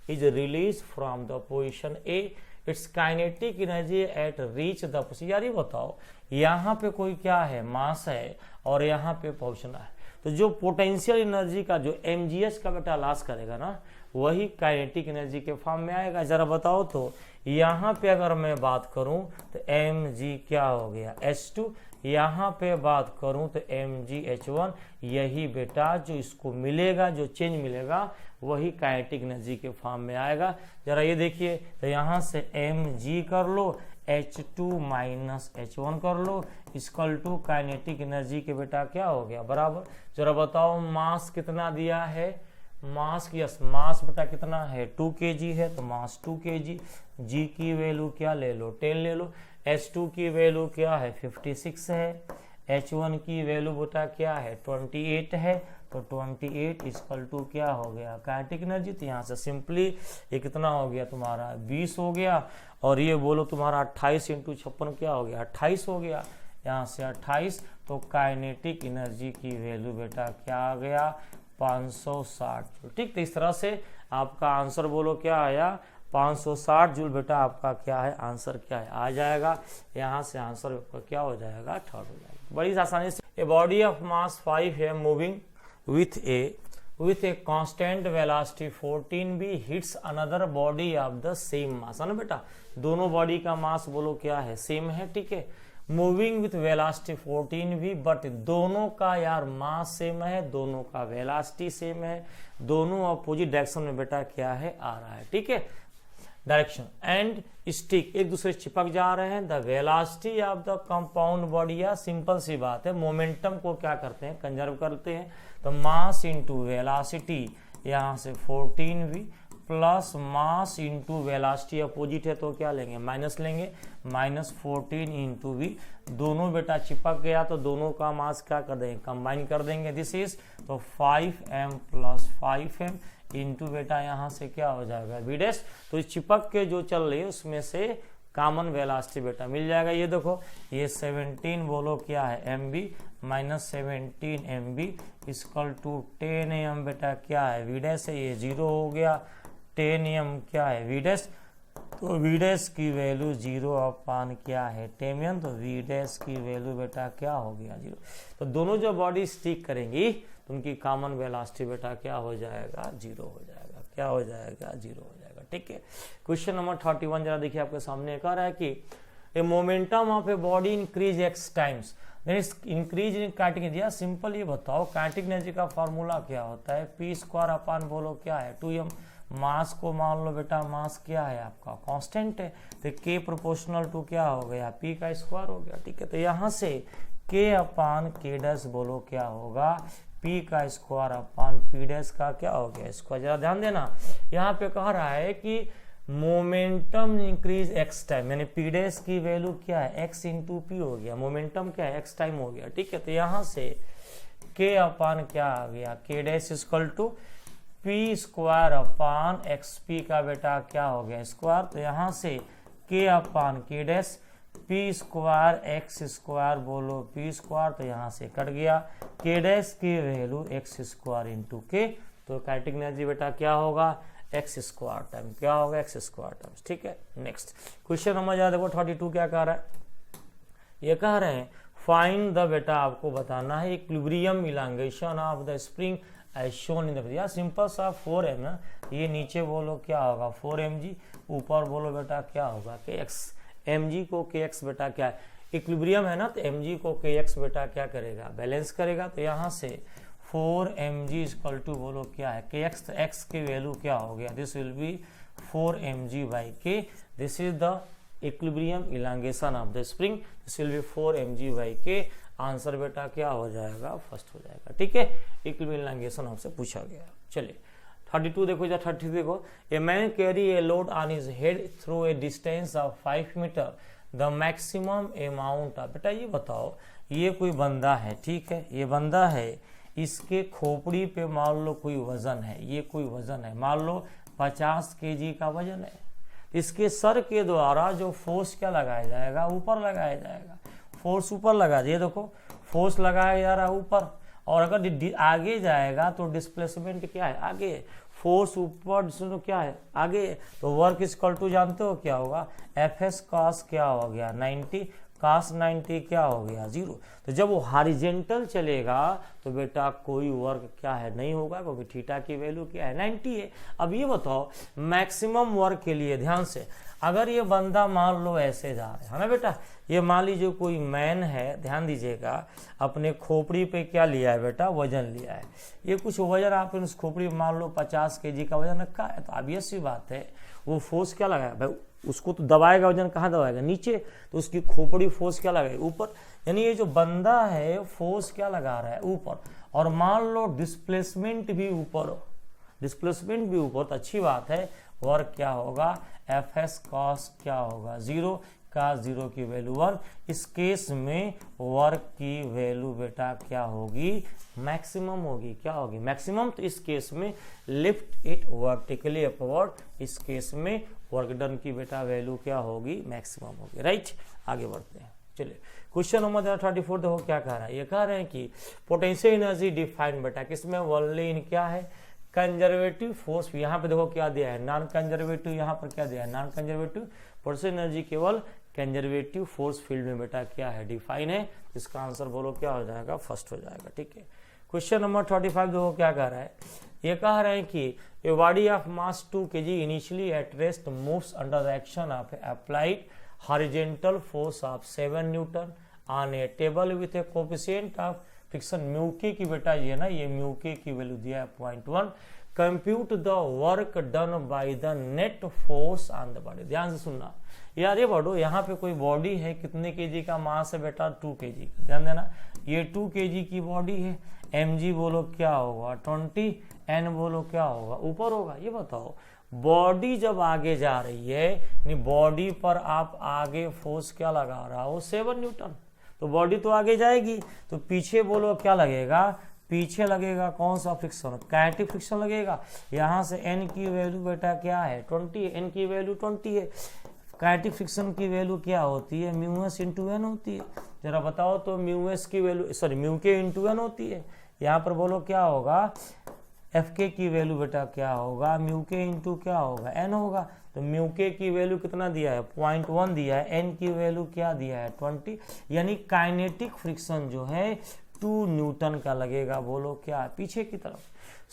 is release from the position A, it's kinetic energy at reach the position. यार ये बताओ यहाँ पे कोई क्या है मास है और यहाँ पे पहुंचना है, तो जो पोटेंशियल एनर्जी का जो mgh का बेटा लॉस करेगा ना वही काइनेटिक एनर्जी के फॉर्म में आएगा। जरा बताओ तो यहाँ पे अगर मैं बात करूं तो mg क्या हो गया h2, यहाँ पे बात करूं तो mgh1, यही बेटा जो इसको मिलेगा जो चेंज मिलेगा वही काइनेटिक एनर्जी के फॉर्म में आएगा। जरा ये देखिए तो यहाँ से mg कर लो, h2 माइनस h1 कर लो, इक्वल टू काइनेटिक एनर्जी के बेटा क्या हो गया बराबर। जरा बताओ मास कितना दिया है, मास यस मास बेटा कितना है 2 kg है तो मास 2 kg, g की वैल्यू क्या ले लो 10 ले लो, h2 की वैल्यू क्या है 56 है, h1 की वैल्यू बेटा क्या है 28 है, तो 28 इक्वल टू क्या हो गया काइनेटिक एनर्जी। तो यहाँ से सिंपली ये कितना हो गया तुम्हारा 20 हो गया, और ये बोलो तुम्हारा 28 इंटू 56 क्या हो गया 28 हो गया, यहाँ से 28, तो काइनेटिक एनर्जी की वैल्यू बेटा क्या आ गया 560 जूल। ठीक, तो इस तरह से आपका आंसर बोलो क्या आया 560 जूल बेटा आपका क्या है आंसर क्या है आ जाएगा। यहाँ से आंसर क्या हो जाएगा थर्ड हो जाएगा बड़ी आसानी से। ए बॉडी ऑफ मास 5 है moving with a constant velocity 14 भी hits another body of the same mass, है ना बेटा, दोनों बॉडी का मास बोलो क्या है सेम है। ठीक है, मूविंग विथ वेलोसिटी 14 भी, बट दोनों का यार मास सेम है, दोनों का वेलोसिटी सेम है, दोनों अपोजिट डायरेक्शन में बेटा क्या है आ रहा है। ठीक है, डायरेक्शन एंड स्टिक एक दूसरे से चिपक जा रहे हैं। The velocity of the compound body, या सिंपल सी बात है मोमेंटम को क्या करते हैं कंजर्व करते हैं, तो मास इंटू वेलोसिटी यहाँ से 14 भी plus mass into velocity opposite है तो क्या लेंगे माइनस लेंगे, माइनस 14 इंटू वी, दोनों बेटा चिपक गया तो दोनों का मास क्या कर देंगे कंबाइन कर देंगे, दिस इज तो 5m प्लस 5m इंटू बेटा यहाँ से क्या हो जाएगा वी डैश। तो चिपक के जो चल रही है उसमें से कॉमन वेलोसिटी बेटा मिल जाएगा। ये देखो ये 17 बोलो क्या है mb minus 17 mb equal to 10m बेटा क्या है वी डैश है, ये 0 हो गया, 10m क्या है वी डैश, तो वी डैश की वैल्यू 0 अपान क्या है 10m, तो वी डैश की वैल्यू बेटा क्या हो गया 0। तो दोनों जो बॉडी स्टिक करेंगी तो उनकी कॉमन वेलोसिटी बेटा क्या हो जाएगा 0 हो जाएगा, क्या हो जाएगा 0 हो जाएगा। ठीक है, क्वेश्चन नंबर 31 जरा देखिए आपके सामने कह रहा है कि a momentum of a body increase x times, increase in kinetic energy. या सिंपल ये बताओ काइनेटिक एनर्जी का फॉर्मूला क्या होता है पी स्क्वायर अपान बोलो क्या है 2m, मास को मान लो बेटा मास क्या है आपका कांस्टेंट है, तो k प्रोपोर्शनल टू क्या हो गया p का स्क्वायर हो गया। ठीक है, तो यहाँ से k अपान k डैश बोलो क्या होगा p का स्क्वायर अपान p डैश का क्या हो गया स्क्वायर। जरा ध्यान देना यहाँ पे कह रहा है कि मोमेंटम इंक्रीज x टाइम, यानी p डैश की वैल्यू क्या है x इंटू पी हो गया, मोमेंटम क्या है x टाइम हो गया। ठीक है, तो यहाँ से k अपान क्या आ गया k dash equal to P square upon X P का बेटा क्या हो गया स्क्वायर, तो यहाँ से k अपान k dash P square x square बोलो पी स्क्वायर, तो यहाँ से कट गया k डैश की वैल्यू एक्स स्क्वायर इंटू के, तो काइनेटिक एनर्जी बेटा क्या होगा एक्स स्क्वायर टाइम क्या होगा एक्स स्क्वायर टाइम्स। ठीक है, नेक्स्ट क्वेश्चन नंबर जरा देखो 32 क्या कह रहा है, ये कह रहे हैं फाइंड द बेटा आपको बताना है equilibrium elongation of the spring as shown in the, या सिंपल सा 4m ना, ये नीचे बोलो क्या होगा 4mg, ऊपर बोलो बेटा क्या होगा kx, mg को kx बेटा क्या है इक्विलिब्रियम है ना, तो mg को kx बेटा क्या करेगा बैलेंस करेगा। तो यहाँ से 4 mg इक्वल टू बोलो क्या है के एक्स की वैल्यू क्या हो गया, this will be 4 mg by k, this is the equilibrium elongation of the spring, this will be 4 mg by k. Answer बेटा क्या हो जाएगा, फर्स्ट हो जाएगा। ठीक है, इक्विलिब्रियम इलांगेशन हमसे पूछा गया। चलिए 32 देखो या 30 देखो, a man carry a load on his head through a distance of 5 metre, the maximum amount of, बेटा ये बताओ, ये कोई बंदा है, ठीक है, ये बंदा है, इसके खोपड़ी पे मान लो कोई वजन है, ये कोई वजन है, मान लो 50 kg का वजन है, इसके सर के द्वारा जो फोर्स क्या लगाया जाएगा, ऊपर लगाया जाएगा, फोर्स ऊपर लगा, ये देखो फोर्स लगाया जा रहा है ऊपर, और अगर आगे जाएगा तो डिस्प्लेसमेंट क्या है, आगे, फोर्स ऊपर सुनो क्या है, आगे, तो वर्क इक्वल टू जानते हो क्या होगा, एफ एस कॉस क्या हो गया 90, cos 90 क्या हो गया 0। तो जब वो हॉरिजेंटल चलेगा तो बेटा कोई वर्क क्या है नहीं होगा, क्योंकि थीटा की वैल्यू क्या है 90 है। अब ये बताओ मैक्सिमम वर्क के लिए ध्यान से, अगर ये बंदा मान लो ऐसे जा रहा है ना बेटा, ये मान लीजिए कोई मैन है, ध्यान दीजिएगा, अपने खोपड़ी पे क्या लिया है बेटा, वजन लिया है, ये कुछ वजन आपने उस खोपड़ी मान लो 50 kg का वजन रखा है, तो ऑब्वियस सी बात है वो फोर्स क्या लगाया भाई, उसको तो दबाएगा, वजन कहाँ दबाएगा, नीचे, तो उसकी खोपड़ी फोर्स क्या लगाएगी, ऊपर, यानी ये जो बंदा है फोर्स क्या लगा रहा है ऊपर, और मान लो डिस्प्लेसमेंट भी ऊपर हो, डिस्प्लेसमेंट भी ऊपर, तो अच्छी बात है, वर्क क्या होगा, एफ एस कॉस क्या होगा 0, cos 0 की वैल्यू 1। इस केस में वर्क की वैल्यू बेटा क्या होगी, मैक्सिमम होगी, क्या होगी मैक्सिमम, तो इस केस में लिफ्ट इट वर्टिकली अपवर्ड, इस केस में वर्क डन की बेटा वैल्यू क्या होगी, मैक्सिमम होगी, राइट। आगे बढ़ते हैं, चलिए क्वेश्चन नंबर 34 देखो क्या कह रहा है, ये कह रहे हैं कि पोटेंशियल एनर्जी डिफाइंड बेटा किसमें, ओनली इन क्या है, कंजर्वेटिव फोर्स, यहाँ पे देखो क्या दिया है, नॉन कंजर्वेटिव, यहाँ पर क्या दिया है, नॉन कंजर्वेटिव, पोटेंशियल एनर्जी केवल कंजर्वेटिव फोर्स फील्ड में बेटा क्या है, डिफाइन है, इसका आंसर बोलो क्या हो जाएगा, फर्स्ट हो जाएगा। ठीक है, क्वेश्चन नंबर 35 देखो क्या कह रहा है, ये कह रहे हैं कि a body of mass 2 kg initially at rest moves under the action of applied horizontal force of 7 Newton on A table with A coefficient of friction mu के की बेटा ये ना, ये म्यू के की वैल्यू दिया है 0.1, compute the work done by the net force on the body. ध्यान से सुनना यार, ये बढ़ो, यहाँ पे कोई बॉडी है, कितने kg का मास है बेटा, 2 kg, ध्यान देना, ये 2 kg की बॉडी है, mg बोलो क्या होगा 20, n बोलो क्या होगा ऊपर होगा। ये बताओ बॉडी जब आगे जा रही है, बॉडी पर आप आगे फोर्स क्या लगा रहा हो 7 न्यूटन, तो बॉडी तो आगे जाएगी, तो पीछे बोलो क्या लगेगा, पीछे लगेगा कौन सा फ्रिक्शन, काइनेटिक फ्रिक्शन लगेगा। यहाँ से n की वैल्यू बेटा क्या है 20, n की वैल्यू 20 है, काइनेटिक फ्रिक्शन की वैल्यू क्या होती है, म्यू एस इंटू एन होती है, जरा बताओ तो म्यू एस की वैल्यू, सॉरी म्यू के इंटू एन होती है, यहाँ पर बोलो क्या होगा, एफ के की वैल्यू बेटा क्या होगा, म्यू के इंटू क्या होगा एन होगा, तो म्यू के की वैल्यू कितना दिया है 0.1 दिया है, एन की वैल्यू क्या दिया है 20, यानी काइनेटिक फ्रिक्शन जो है 2 न्यूटन का लगेगा, बोलो क्या है पीछे की तरफ,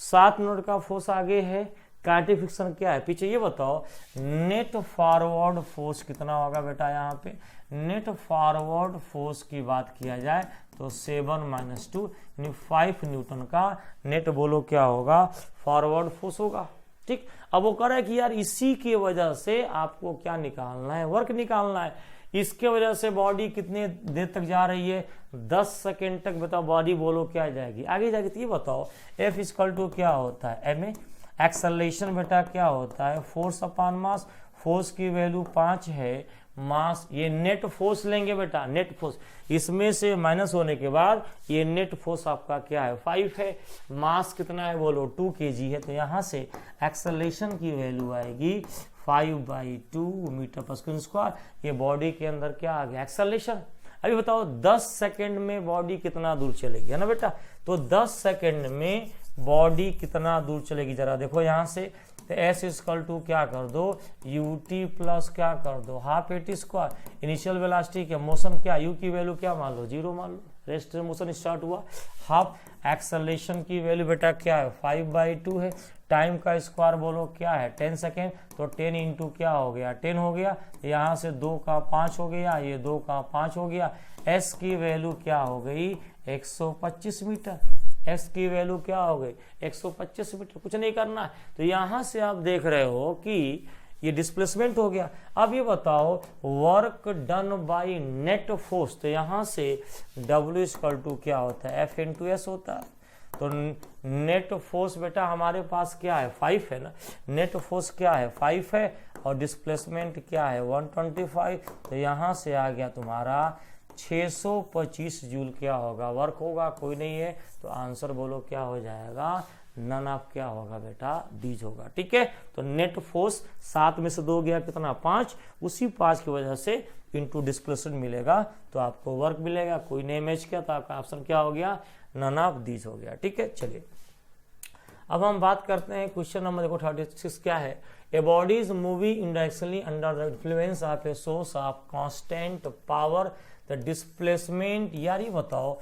7 न्यूटन का फोर्स आगे है, काइनेटिक फ्रिक्शन क्या है पीछे। ये बताओ नेट फॉरवर्ड फोर्स कितना होगा बेटा, यहाँ पे नेट फॉरवर्ड फोर्स की बात किया जाए तो 7 - 2 यानी 5 न्यूटन का नेट बोलो क्या होगा, फॉरवर्ड फोर्स होगा। ठीक, अब वो कह रहा है कि यार इसी की वजह से आपको क्या निकालना है, वर्क निकालना है, इसके वजह से बॉडी कितने देर तक जा रही है, 10 सेकेंड तक बताओ बॉडी बोलो क्या जाएगी, आगे जाएगी। तो ये बताओ एफ इक्वल टू क्या होता है एम ए, एक्सेलरेशन बेटा क्या होता है फोर्स अपॉन मास, फोर्स की वैल्यू 5 है, मास ये नेट फोर्स लेंगे बेटा, नेट फोर्स इसमें से माइनस होने के बाद ये नेट फोर्स आपका क्या है 5 है, मास कितना है बोलो 2 kg है, तो यहाँ से एक्सेलरेशन की वैल्यू आएगी 5/2 मीटर पर सेकंड स्क्वायर। ये बॉडी के अंदर क्या आ गया एक्सेलरेशन। अभी बताओ 10 सेकंड में बॉडी कितना दूर चलेगी, है ना बेटा, तो 10 सेकंड में बॉडी कितना दूर चलेगी जरा देखो यहाँ से, तो एस इक्वल टू क्या कर दो ut प्लस क्या कर दो half at square, initial velocity के मोशन क्या u की वैल्यू क्या मान लो 0 मान लो, रेस्ट मोशन स्टार्ट हुआ, हाफ एक्सेलरेशन की वैल्यू बेटा क्या है 5/2 है, टाइम का स्क्वायर बोलो क्या है 10 सेकेंड, तो 10 इंटू क्या हो गया 10 हो गया, यहाँ से 2 का 5 हो गया, ये 2 का 5 हो गया, एस की वैल्यू क्या हो गई 125 मीटर। x की वैल्यू क्या हो गई 125 मीटर, कुछ नहीं करना है। तो यहां से आप देख रहे हो कि ये डिस्प्लेसमेंट हो गया। अब ये बताओ work done by net force, तो यहां से W इक्वल टू क्या होता है F इंटू एस होता है। तो नेट फोर्स बेटा हमारे पास क्या है 5 है ना, नेट फोर्स क्या है 5 है और डिस्प्लेसमेंट क्या है 125। तो यहाँ से आ गया तुम्हारा 625 जूल क्या होगा वर्क होगा, कोई नहीं है तो आंसर बोलो क्या हो जाएगा, नन ऑफ क्या होगा बेटा डीज होगा। ठीक है, तो नेट फोर्स 7 में से 2 गया कितना 5, उसी 5 की वजह से इंटू डिस्प्लेसमेंट मिलेगा तो आपको वर्क मिलेगा, कोई नहीं मैच किया तो आपका ऑप्शन क्या हो गया नन ऑफ दीज हो गया। ठीक है, चलिए अब हम बात करते हैं क्वेश्चन नंबर देखो 36 क्या है, a body is moving unidirectionally under the influence of a source of constant power, the displacement, यार ये बताओ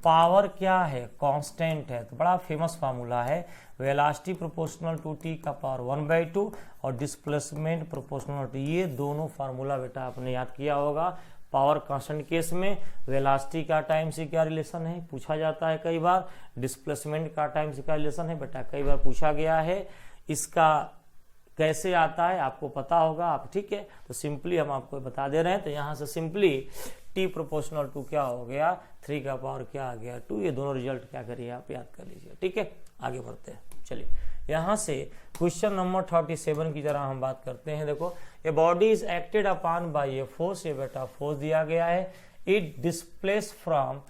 पावर क्या है कांस्टेंट है, तो बड़ा फेमस फार्मूला है वेलोसिटी प्रोपोर्शनल टू टी का पावर 1/2 और डिस्प्लेसमेंट प्रोपोर्शनल टू, ये दोनों फार्मूला बेटा आपने याद किया होगा। पावर कांस्टेंट केस में वेलोसिटी का टाइम से क्या रिलेशन है पूछा जाता है कई बार, डिस्प्लेसमेंट का टाइम से क्या रिलेशन है बेटा कई बार पूछा गया है। इसका कैसे आता है आपको पता होगा आप, ठीक है, तो सिंपली हम आपको बता दे रहे हैं। तो यहाँ से सिंपली टी प्रोपोर्शनल टू क्या हो गया 3 का पावर क्या आ गया 2, ये दोनों रिजल्ट क्या करिए आप याद कर लीजिए। ठीक है, आगे बढ़ते हैं। चलिए यहाँ से क्वेश्चन नंबर 37 की तरह हम बात करते हैं। देखो ए body is acted upon bye a force, ये बेटा फोर्स दिया गया है, इट डिस्प्लेस फ्रॉम,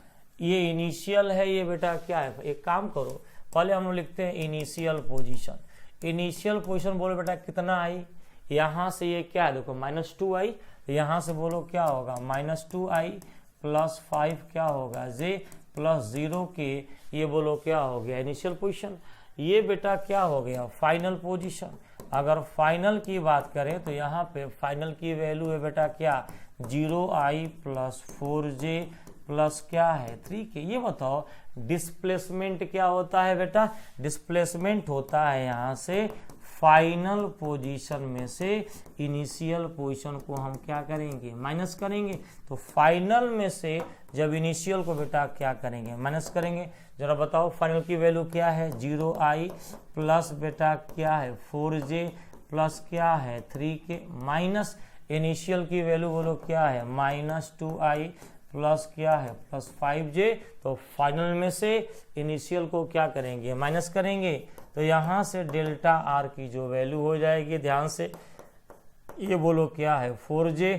ये इनिशियल है, ये बेटा क्या है, एक काम करो पहले हम लोग लिखते हैं इनिशियल पोजीशन। इनिशियल पोजीशन बोलो बेटा कितना आई, यहाँ से ये क्या है देखो -2 आई, यहाँ से बोलो क्या होगा -2 आई प्लस 5 क्या होगा जे प्लस 0 के, ये बोलो क्या हो गया इनिशियल पोजीशन। ये बेटा क्या हो गया फाइनल पोजीशन। अगर फाइनल की बात करें तो यहाँ पे फाइनल की वैल्यू है बेटा क्या 0i प्लस 4j प्लस क्या है 3k। ये बताओ डिस्प्लेसमेंट क्या होता है बेटा, डिस्प्लेसमेंट होता है यहाँ से फाइनल पोजीशन में से इनिशियल पोजीशन को हम क्या करेंगे माइनस करेंगे। तो फाइनल में से जब इनिशियल को बेटा क्या करेंगे माइनस करेंगे। जरा बताओ फाइनल की वैल्यू क्या है 0i प्लस बेटा क्या है 4j प्लस क्या है 3k माइनस इनिशियल की वैल्यू बोलो क्या है -2i प्लस क्या है प्लस 5j। तो फाइनल में से इनिशियल को क्या करेंगे माइनस करेंगे। तो यहाँ से डेल्टा आर की जो वैल्यू हो जाएगी ध्यान से, ये बोलो क्या है 4j,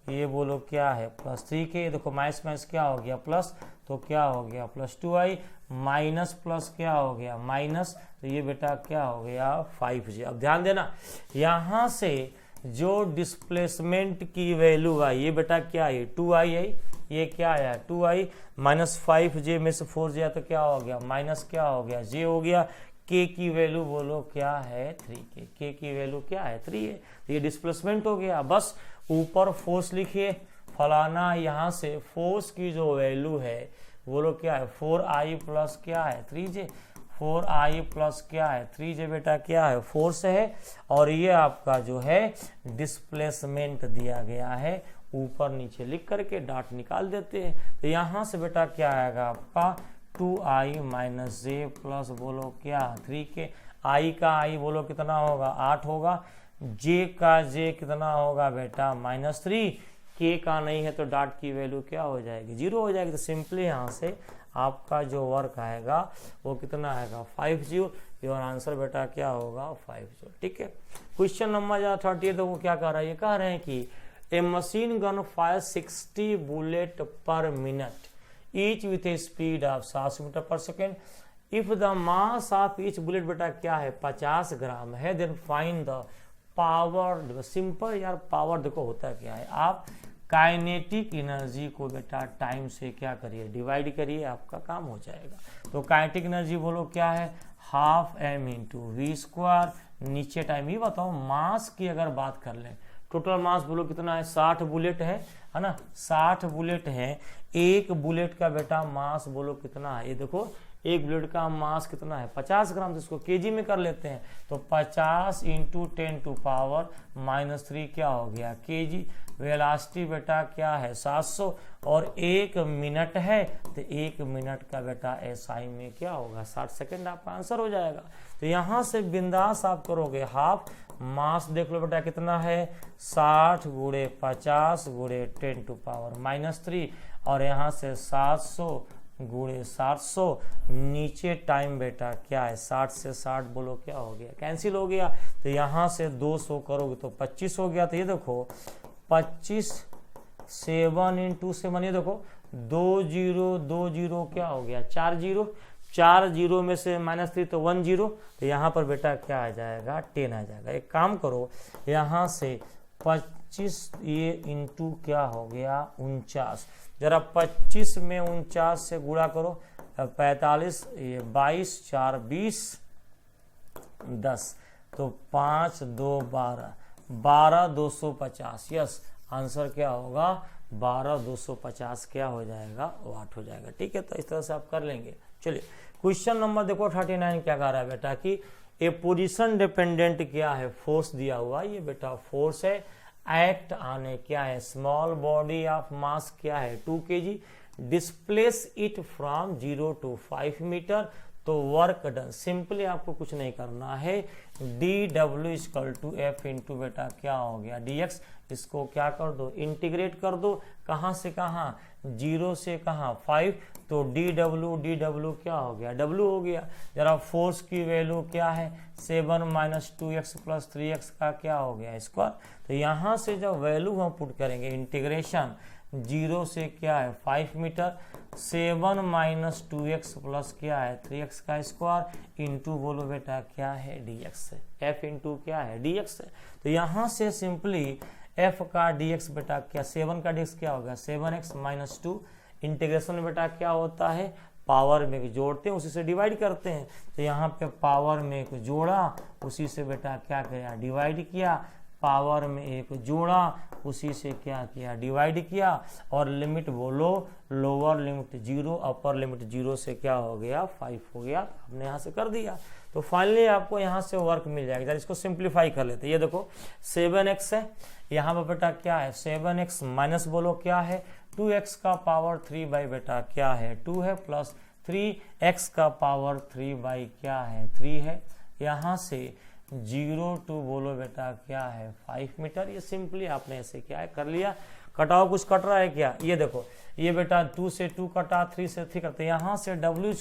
ये बोलो क्या है प्लस 3k, देखो माइनस माइनस क्या हो गया प्लस, तो क्या हो गया +2i माइनस प्लस क्या हो गया माइनस, तो ये बेटा क्या हो गया 5j। अब ध्यान देना यहाँ से जो डिस्प्लेसमेंट की वैल्यू आई ये बेटा क्या है 2i आई, ये क्या आया 2i माइनस 5j में से 4j तो क्या हो गया माइनस क्या हो गया j हो गया। k की वैल्यू बोलो क्या है 3k, k की वैल्यू क्या है 3 है, तो ये डिस्प्लेसमेंट हो गया। बस ऊपर फोर्स लिखिए फलाना, यहाँ से फोर्स की जो वैल्यू है बोलो क्या है 4i प्लस क्या है 3j, 4i प्लस क्या है 3j बेटा क्या है फोर्स है, और ये आपका जो है डिस्प्लेसमेंट दिया गया है, ऊपर नीचे लिख करके डॉट निकाल देते हैं। तो यहाँ से बेटा क्या आएगा आपका 2i माइनस j प्लस बोलो क्या 3k, i का i बोलो कितना होगा 8 होगा, j का j कितना होगा बेटा -3, k का नहीं है तो डॉट की वैल्यू क्या हो जाएगी 0 हो जाएगी। तो सिंपली यहाँ से आपका जो वर्क आएगा वो कितना आएगा 5 जूल, योर आंसर बेटा क्या होगा 5 जूल। ठीक है, क्वेश्चन नंबर 38 तो वो क्या कह रहा है, ये कह रहे हैं कि a machine gun fire 60 bullet per minute each with a speed of 700 metre per second, if the mass of each bullet बेटा क्या है 50 ग्राम है, then find the power. Simple यार, पावर देखो होता क्या है, आप काइनेटिक एनर्जी को बेटा टाइम से क्या करिए डिवाइड करिए, आपका काम हो जाएगा। तो काइनेटिक एनर्जी बोलो क्या है 12m × v², नीचे टाइम। ये बताओ मास की अगर बात कर लें, टोटल मास बोलो कितना है 60 बुलेट है ना, 60 बुलेट है, एक बुलेट का बेटा मास बोलो कितना है, ये देखो एक ब्लेड का मास कितना है 50 ग्राम, तो इसको केजी में कर लेते हैं। तो 50 इंटू 10 टू पावर -3 क्या हो गया केजी। वेलोसिटी बेटा क्या है 700 और 1 मिनट है, तो 1 मिनट का बेटा SI में क्या होगा 60 सेकेंड, आपका आंसर हो जाएगा। तो यहाँ से बिंदास आप करोगे हाफ, मास देख लो बेटा कितना है 60 गुणे 50 गुणे 10 टू पावर -3 और यहाँ से 700 गुणे 700, नीचे टाइम बेटा क्या है 60 से 60 बोलो क्या हो गया कैंसिल हो गया। तो यहाँ से 200 करोगे तो 25 हो गया। तो ये देखो 25 7 इंटू 7, ये देखो 2 0 2 0 क्या हो गया 4 0, 4 0 में से -3 तो 1 0, तो यहाँ पर बेटा क्या आ जाएगा 10 आ जाएगा। एक काम करो यहाँ से 25 ये इंटू क्या हो गया 49, जरा 25 में 49 से गुणा करो 45, ये 22 4 20 10, तो 5 2 12 12 250, यस आंसर क्या होगा 12 250 क्या हो जाएगा वाट हो जाएगा। ठीक है, तो इस तरह से आप कर लेंगे। चलिए क्वेश्चन नंबर देखो 39 क्या कह रहा है बेटा कि ए पोजीशन डिपेंडेंट क्या है फोर्स दिया हुआ, ये बेटा फोर्स है एक्ट आने क्या है स्मॉल बॉडी ऑफ मास क्या है 2 kg, displace it from 0 to 5 metre. तो वर्क डन सिंपली आपको कुछ नहीं करना है, dW=F इंटू बेटा क्या हो गया dx, इसको क्या कर दो इंटीग्रेट कर दो, कहाँ से कहाँ 0 से कहाँ 5, तो dW क्या हो गया W हो गया। जरा फोर्स की वैल्यू क्या है 7 - 2x + 3x का क्या हो गया स्क्वायर। तो यहाँ से जब वैल्यू हम पुट करेंगे इंटीग्रेशन 0 से क्या है 5 मीटर, 7 - 2x प्लस क्या है 3x का स्क्वायर इंटू बोलो बेटा क्या है dx है, f इंटू क्या है dx है। तो यहाँ से सिंपली f का dx बेटा क्या 7 का dx क्या होगा 7x - 2, इंटीग्रेशन में बेटा क्या होता है पावर में जोड़ते हैं उसी से डिवाइड करते हैं। तो यहाँ पे पावर में एक जोड़ा उसी से बेटा क्या किया डिवाइड किया, पावर में एक जोड़ा उसी से क्या किया डिवाइड किया, और लिमिट बोलो लोअर लिमिट 0 अपर लिमिट 0 से क्या हो गया 5 हो गया। हमने यहाँ से कर दिया। तो फाइनली आपको यहाँ से वर्क मिल जाएगा। इसको सिंप्लीफाई कर लेते हैं। ये देखो 7x है, यहाँ पर बेटा क्या है 7x माइनस बोलो क्या है 2x का पावर 3 बाई बेटा क्या है 2 है, प्लस 3x का पावर 3 बाई क्या है 3 है। यहाँ से 0 to बोलो बेटा क्या है 5 मीटर। ये सिंपली आपने ऐसे क्या है कर लिया। कटाओ कुछ कट रहा है क्या, ये देखो ये बेटा 2 से 2 कटा 3 से 3 करते, यहाँ से W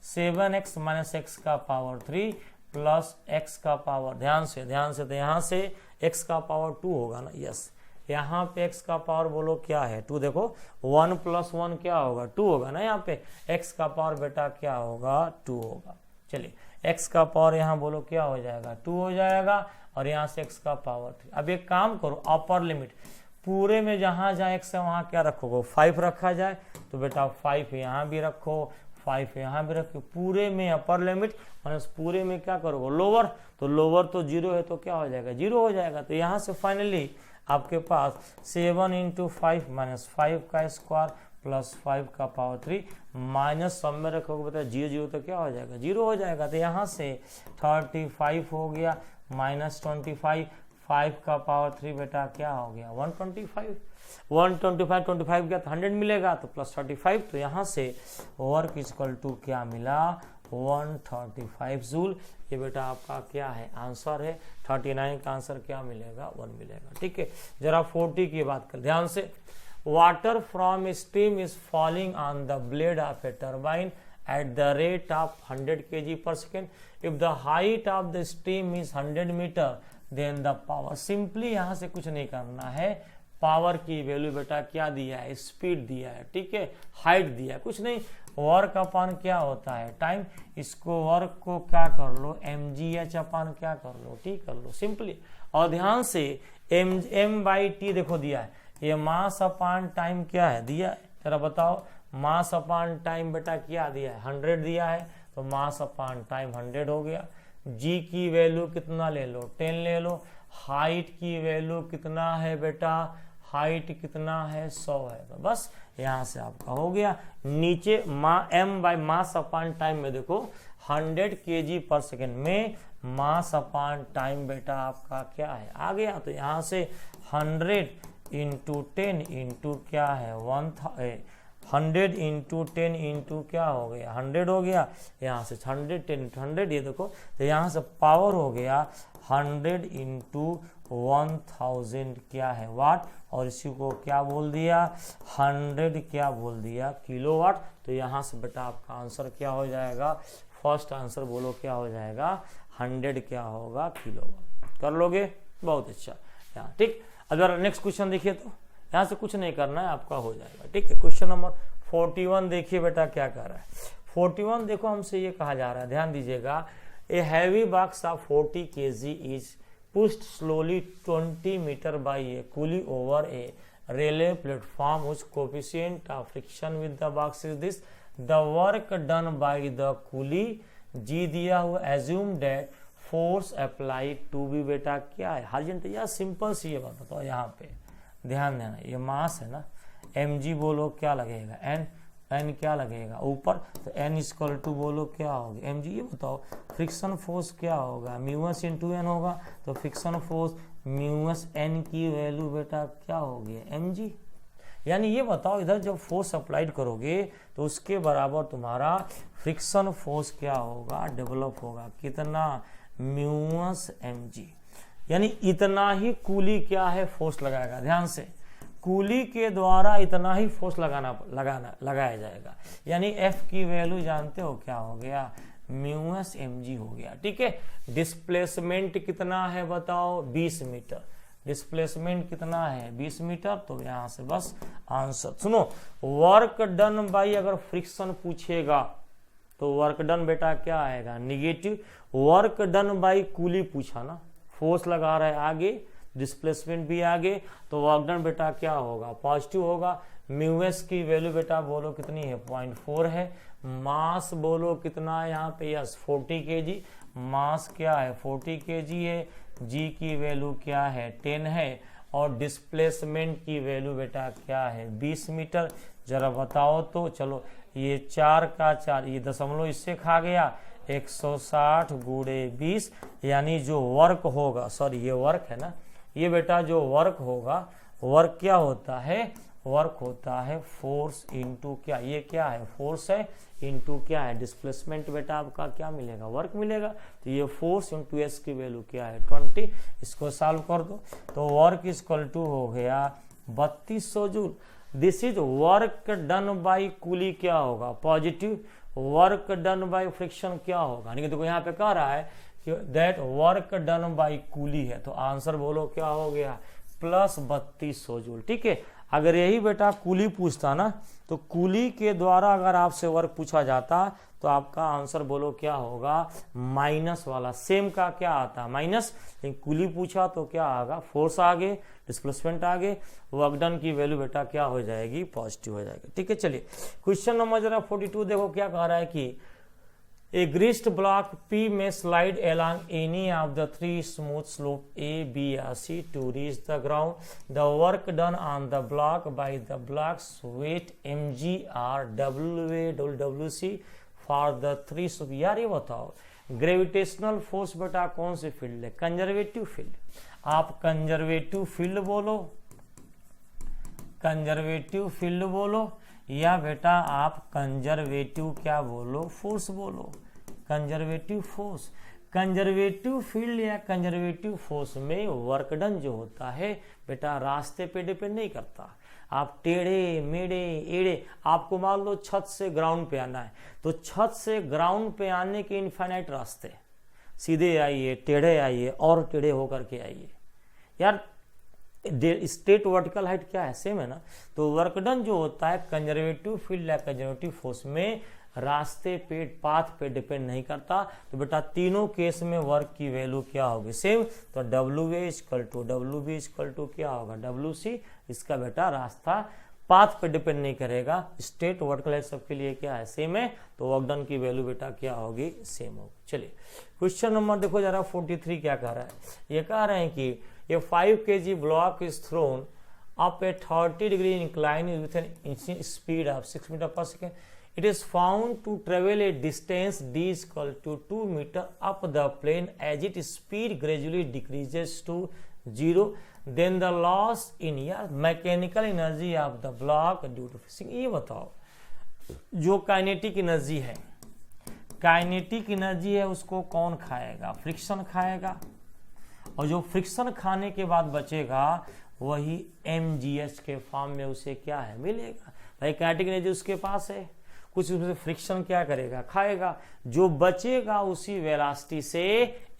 7x - x का पावर 3 प्लस x का पावर ध्यान से तो यहाँ से x का पावर 2 होगा ना, यस यहाँ पे x का पावर बोलो क्या है 2, देखो 1 + 1 क्या होगा 2 होगा ना, यहाँ पे x का पावर बेटा क्या होगा 2 होगा। चलिए x का पावर यहाँ बोलो क्या हो जाएगा 2 हो जाएगा, और यहाँ से x का पावर 3। अब एक काम करो अपर लिमिट पूरे में जहाँ जहाँ x है वहाँ क्या रखोगे 5 रखा जाए, तो बेटा 5 यहाँ भी रखो 5 यहाँ भी रखो, पूरे में अपर लिमिट माइनस पूरे में क्या करोगे लोअर, तो लोअर तो 0 है तो क्या हो जाएगा 0 हो जाएगा। तो यहाँ से फाइनली आपके पास 7 × 5 - 5 का स्क्वायर प्लस 5 का पावर 3 माइनस सब में रखोगे बेटा 0 0 तो क्या हो जाएगा 0 हो जाएगा। तो यहाँ से 35 हो गया माइनस 25, 5 का पावर 3 बेटा क्या हो गया 125, 125 गया तो 100 मिलेगा, तो प्लस 35, तो यहाँ से वर्क इक्वल टू क्या मिला 135 जूल। ये बेटा आपका क्या है आंसर है। 39 का आंसर क्या मिलेगा 1 मिलेगा। ठीक है, जरा 40 की बात कर ध्यान से। Water from steam is falling on the blade of A turbine at the rate of 100 kg per second. If the height of the steam is 100 meter, then the power. Simply यहाँ से कुछ नहीं करना है, पावर की value बेटा क्या दिया है स्पीड दिया है, ठीक है हाइट दिया है, कुछ नहीं। वर्क अपन क्या होता है टाइम, इसको वर्क को क्या कर लो mgh अपन क्या कर लो t कर लो सिंपली। और ध्यान से m/t देखो दिया है, ये मास अपान टाइम क्या है दिया है, जरा बताओ मास अपान टाइम बेटा क्या दिया है 100 दिया है, तो मास अपान टाइम 100 हो गया। g की वैल्यू कितना ले लो 10 ले लो। हाइट की वैल्यू कितना है बेटा, हाइट कितना है 100 है, तो बस यहाँ से आपका हो गया। नीचे m by mass upon time में देखो 100 kg पर सेकेंड में मास अपॉन टाइम बेटा आपका क्या है आ गया। तो यहाँ से 100 इंटू 10 इंटू क्या है 100 इंटू 10 इंटू क्या हो गया 100 हो गया। यहाँ से 100 10 इंटू 100 ये देखो, तो यहाँ से पावर हो गया 100 इंटू 1000 क्या है वाट, और इसी को क्या बोल दिया 100 क्या बोल दिया किलोवाट। तो यहाँ से बेटा आपका आंसर क्या हो जाएगा, फर्स्ट आंसर बोलो क्या हो जाएगा 100 क्या होगा किलोवाट। कर लोगे, बहुत अच्छा यहाँ ठीक। अगर नेक्स्ट क्वेश्चन देखिए तो यहाँ से कुछ नहीं करना है, आपका हो जाएगा ठीक है। क्वेश्चन नंबर 41 देखिए बेटा क्या कह रहा है। 41 देखो हमसे ये कहा जा रहा है, ध्यान दीजिएगा, a heavy box of 40 kg is pushed slowly 20 meter by a pulley over a railway platform whose coefficient of friction with the box is this. The work done by the pulley G दिया हुआ, assume that force applied to be बेटा क्या है horizontal या simple सी ये बात बताओ। यहाँ पे ध्यान देना, ये मास है ना, mg बोलो क्या लगेगा n क्या लगेगा ऊपर, तो n इक्वल टू बोलो क्या होगा mg। ये बताओ फ्रिक्शन फोर्स क्या होगा म्यूएस इंटू एन होगा, तो फ्रिक्शन फोर्स म्यूएस n की वैल्यू बेटा क्या होगी mg। यानी ये बताओ इधर जब फोर्स अप्लाइड करोगे तो उसके बराबर तुम्हारा फ्रिक्शन फोर्स क्या होगा डेवलप होगा, कितना म्यूएस mg। यानी इतना ही कूली क्या है फोर्स लगाएगा, ध्यान से कूली के द्वारा इतना ही फोर्स लगाया जाएगा। यानी F की वैल्यू जानते हो क्या हो गया म्यूएस mg हो गया ठीक है। डिस्प्लेसमेंट कितना है बताओ 20 मीटर, डिस्प्लेसमेंट कितना है 20 मीटर। तो यहाँ से बस आंसर सुनो, वर्क डन बाई अगर फ्रिक्शन पूछेगा तो वर्क डन बेटा क्या आएगा negative, work done by coolie पूछा ना, फोर्स लगा रहा है आगे, डिस्प्लेसमेंट भी आगे, तो वर्क डन बेटा क्या होगा पॉजिटिव होगा। म्यूएस की वैल्यू बेटा बोलो कितनी है 0.4 है। मास बोलो कितना है यहाँ पे यस 40 kg, मास क्या है 40 kg है। जी की वैल्यू क्या है 10 है, और डिस्प्लेसमेंट की वैल्यू बेटा क्या है 20 मीटर। जरा बताओ तो, चलो ये 4 का 4 ये दशमलव इससे खा गया 160 गुणे 20, यानी जो वर्क होगा, सॉरी ये वर्क है ना, ये बेटा जो वर्क होगा, वर्क क्या होता है, वर्क होता है फोर्स इंटू क्या, ये क्या है फोर्स है इंटू क्या है डिस्प्लेसमेंट, बेटा आपका क्या मिलेगा वर्क मिलेगा। तो ये फोर्स इंटू एस की वैल्यू क्या है 20, इसको सॉल्व कर दो तो वर्क इक्वल टू हो गया 3200 joule. This is work done by coolie क्या होगा positive, work done by friction क्या होगा, यानी देखो यहाँ पे कह रहा है कि that work done by coolie है, तो आंसर बोलो क्या हो गया प्लस 3200 जूल ठीक है। अगर यही बेटा कूली पूछता ना, तो कूली के द्वारा अगर आपसे वर्क पूछा जाता तो आपका आंसर बोलो क्या होगा माइनस वाला, सेम का क्या आता माइनस, लेकिन कूली पूछा तो क्या आएगा फोर्स आगे, डिस्प्लेसमेंट आगे, वर्क डन की वैल्यू बेटा क्या हो जाएगी पॉजिटिव हो जाएगी ठीक है। चलिए क्वेश्चन नंबर जरा 42 देखो क्या कह रहा है कि A greased block P may slide along any of the 3 smooth slope A, B or C to reach the ground. The work done on the block by the block's weight mg or WC for the 3 slope। यार ये बताओ gravitational force बेटा कौन सी field है conservative field, आप conservative field बोलो, conservative field बोलो, या बेटा आप कंजर्वेटिव क्या बोलो फोर्स बोलो, कंजर्वेटिव फोर्स। कंजर्वेटिव फील्ड या कंजर्वेटिव फोर्स में वर्क डन जो होता है बेटा रास्ते पे डिपेंड नहीं करता, आप टेढ़े मेढ़े एड़े, आपको मान लो छत से ग्राउंड पे आना है, तो छत से ग्राउंड पे आने के इनफाइनाइट रास्ते, सीधे आइए टेढ़े आइए और टेढ़े होकर के आइए यार, स्ट्रेट वर्टिकल हाइट क्या है सेम है ना। तो वर्क डन जो होता है कंजर्वेटिव फील्ड या कंजर्वेटिव फोर्स में रास्ते पे पाथ पे डिपेंड नहीं करता, तो बेटा तीनों केस में वर्क की वैल्यू क्या होगी सेम, तो WA equal to WB equal to क्या होगा WC, इसका बेटा रास्ता पाथ पे डिपेंड नहीं करेगा, स्ट्रेट वर्टिकल हाइट सबके लिए क्या है सेम है, तो वर्क डन की वैल्यू बेटा क्या होगी सेम होगी। चलिए क्वेश्चन नंबर देखो जरा 43 क्या कह रहा है, ये कह रहे हैं कि a 5 kg block is thrown up a 30 degree incline with an initial speed of 6 meter per second. It is found to travel a distance d is equal to 2 meter up the plane as its speed gradually decreases to 0. Then the loss in mechanical energy of the block due to friction. ये बताओ जो kinetic energy है, kinetic energy है उसको कौन खाएगा? Friction खाएगा, और जो फ्रिक्शन खाने के बाद बचेगा वही mgh के फॉर्म में उसे क्या है मिलेगा। भाई काइनेटिक एनर्जी उसके पास है, कुछ उसमें से फ्रिक्शन क्या करेगा? खाएगा। जो बचेगा उसी वेलोसिटी से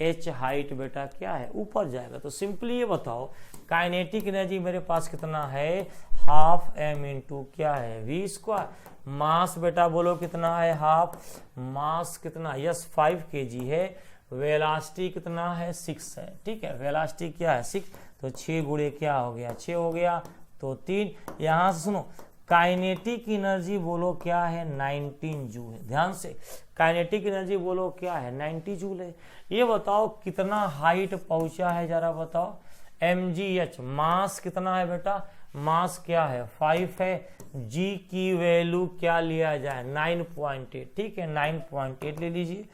h हाइट बेटा क्या है ऊपर जाएगा। तो सिंपली ये बताओ काइनेटिक एनर्जी मेरे पास कितना है? हाफ m इंटू क्या है v स्क्वायर। मास बेटा बोलो कितना है? हाफ। मास कितना? यस 5 kg है। वेलोसिटी कितना है? 6 है। ठीक है, वेलोसिटी क्या है? 6। तो 6 गुणे क्या हो गया? 6 हो गया, तो 3। यहां से सुनो काइनेटिक एनर्जी बोलो क्या है? 19 जूल है। ध्यान से काइनेटिक एनर्जी बोलो क्या है? 90 जूल है। ये बताओ कितना हाइट पहुंचा है जरा बताओ। mgh मास कितना है बेटा? मास क्या है? 5 है। g की वैल्यू क्या लिया जाए? 9.8। ठीक है, 9.8 ले लीजिए।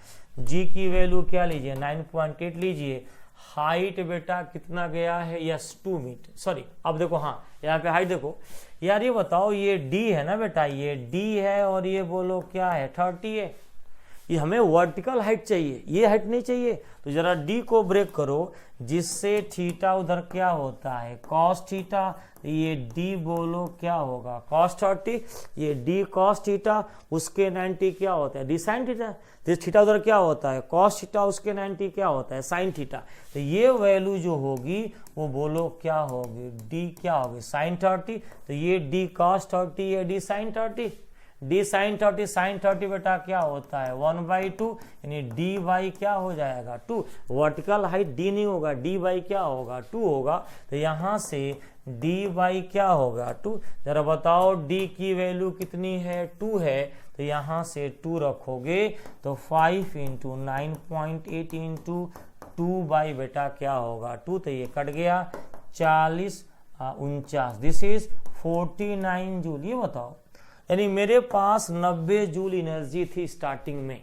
g की वैल्यू क्या लीजिए? 9.8 लीजिए। हाइट बेटा कितना गया है? Yes 2 metre. सॉरी, अब देखो, हाँ यहाँ पे हाइट देखो यार। ये बताओ ये d है ना बेटा, ये d है और ये बोलो क्या है? 30 है। ये हमें वर्टिकल हाइट चाहिए, ये हाइट नहीं चाहिए। तो जरा d को ब्रेक करो, जिससे थीटा उधर क्या होता है? Cos theta. ये d बोलो क्या होगा? कॉस 30। ये d कॉस थीटा, उसके 90 क्या होता है? d sine theta. तो थीटा उधर क्या होता है? कॉस थीटा, उसके 90 क्या होता है? Sine theta. तो ये वैल्यू जो होगी वो बोलो क्या होगी? d क्या होगी? साइन 30। तो ये d कॉस 30, ये d sine 30। d sine 30, sine 30 बेटा क्या होता है? 1/2, यानी d बाई क्या हो जाएगा? 2। वर्टिकल हाइट d नहीं होगा, d बाई क्या होगा? 2 होगा। तो यहाँ से d बाई क्या होगा? 2। जरा बताओ d की वैल्यू कितनी है? 2 है। तो यहाँ से 2 रखोगे तो 5 इंटू 9.8 इंटू 2 बाई बेटा क्या होगा? 2। तो ये कट गया 40 49। This is 49 joule. ये बताओ यानी मेरे पास 90 जूल एनर्जी थी स्टार्टिंग में,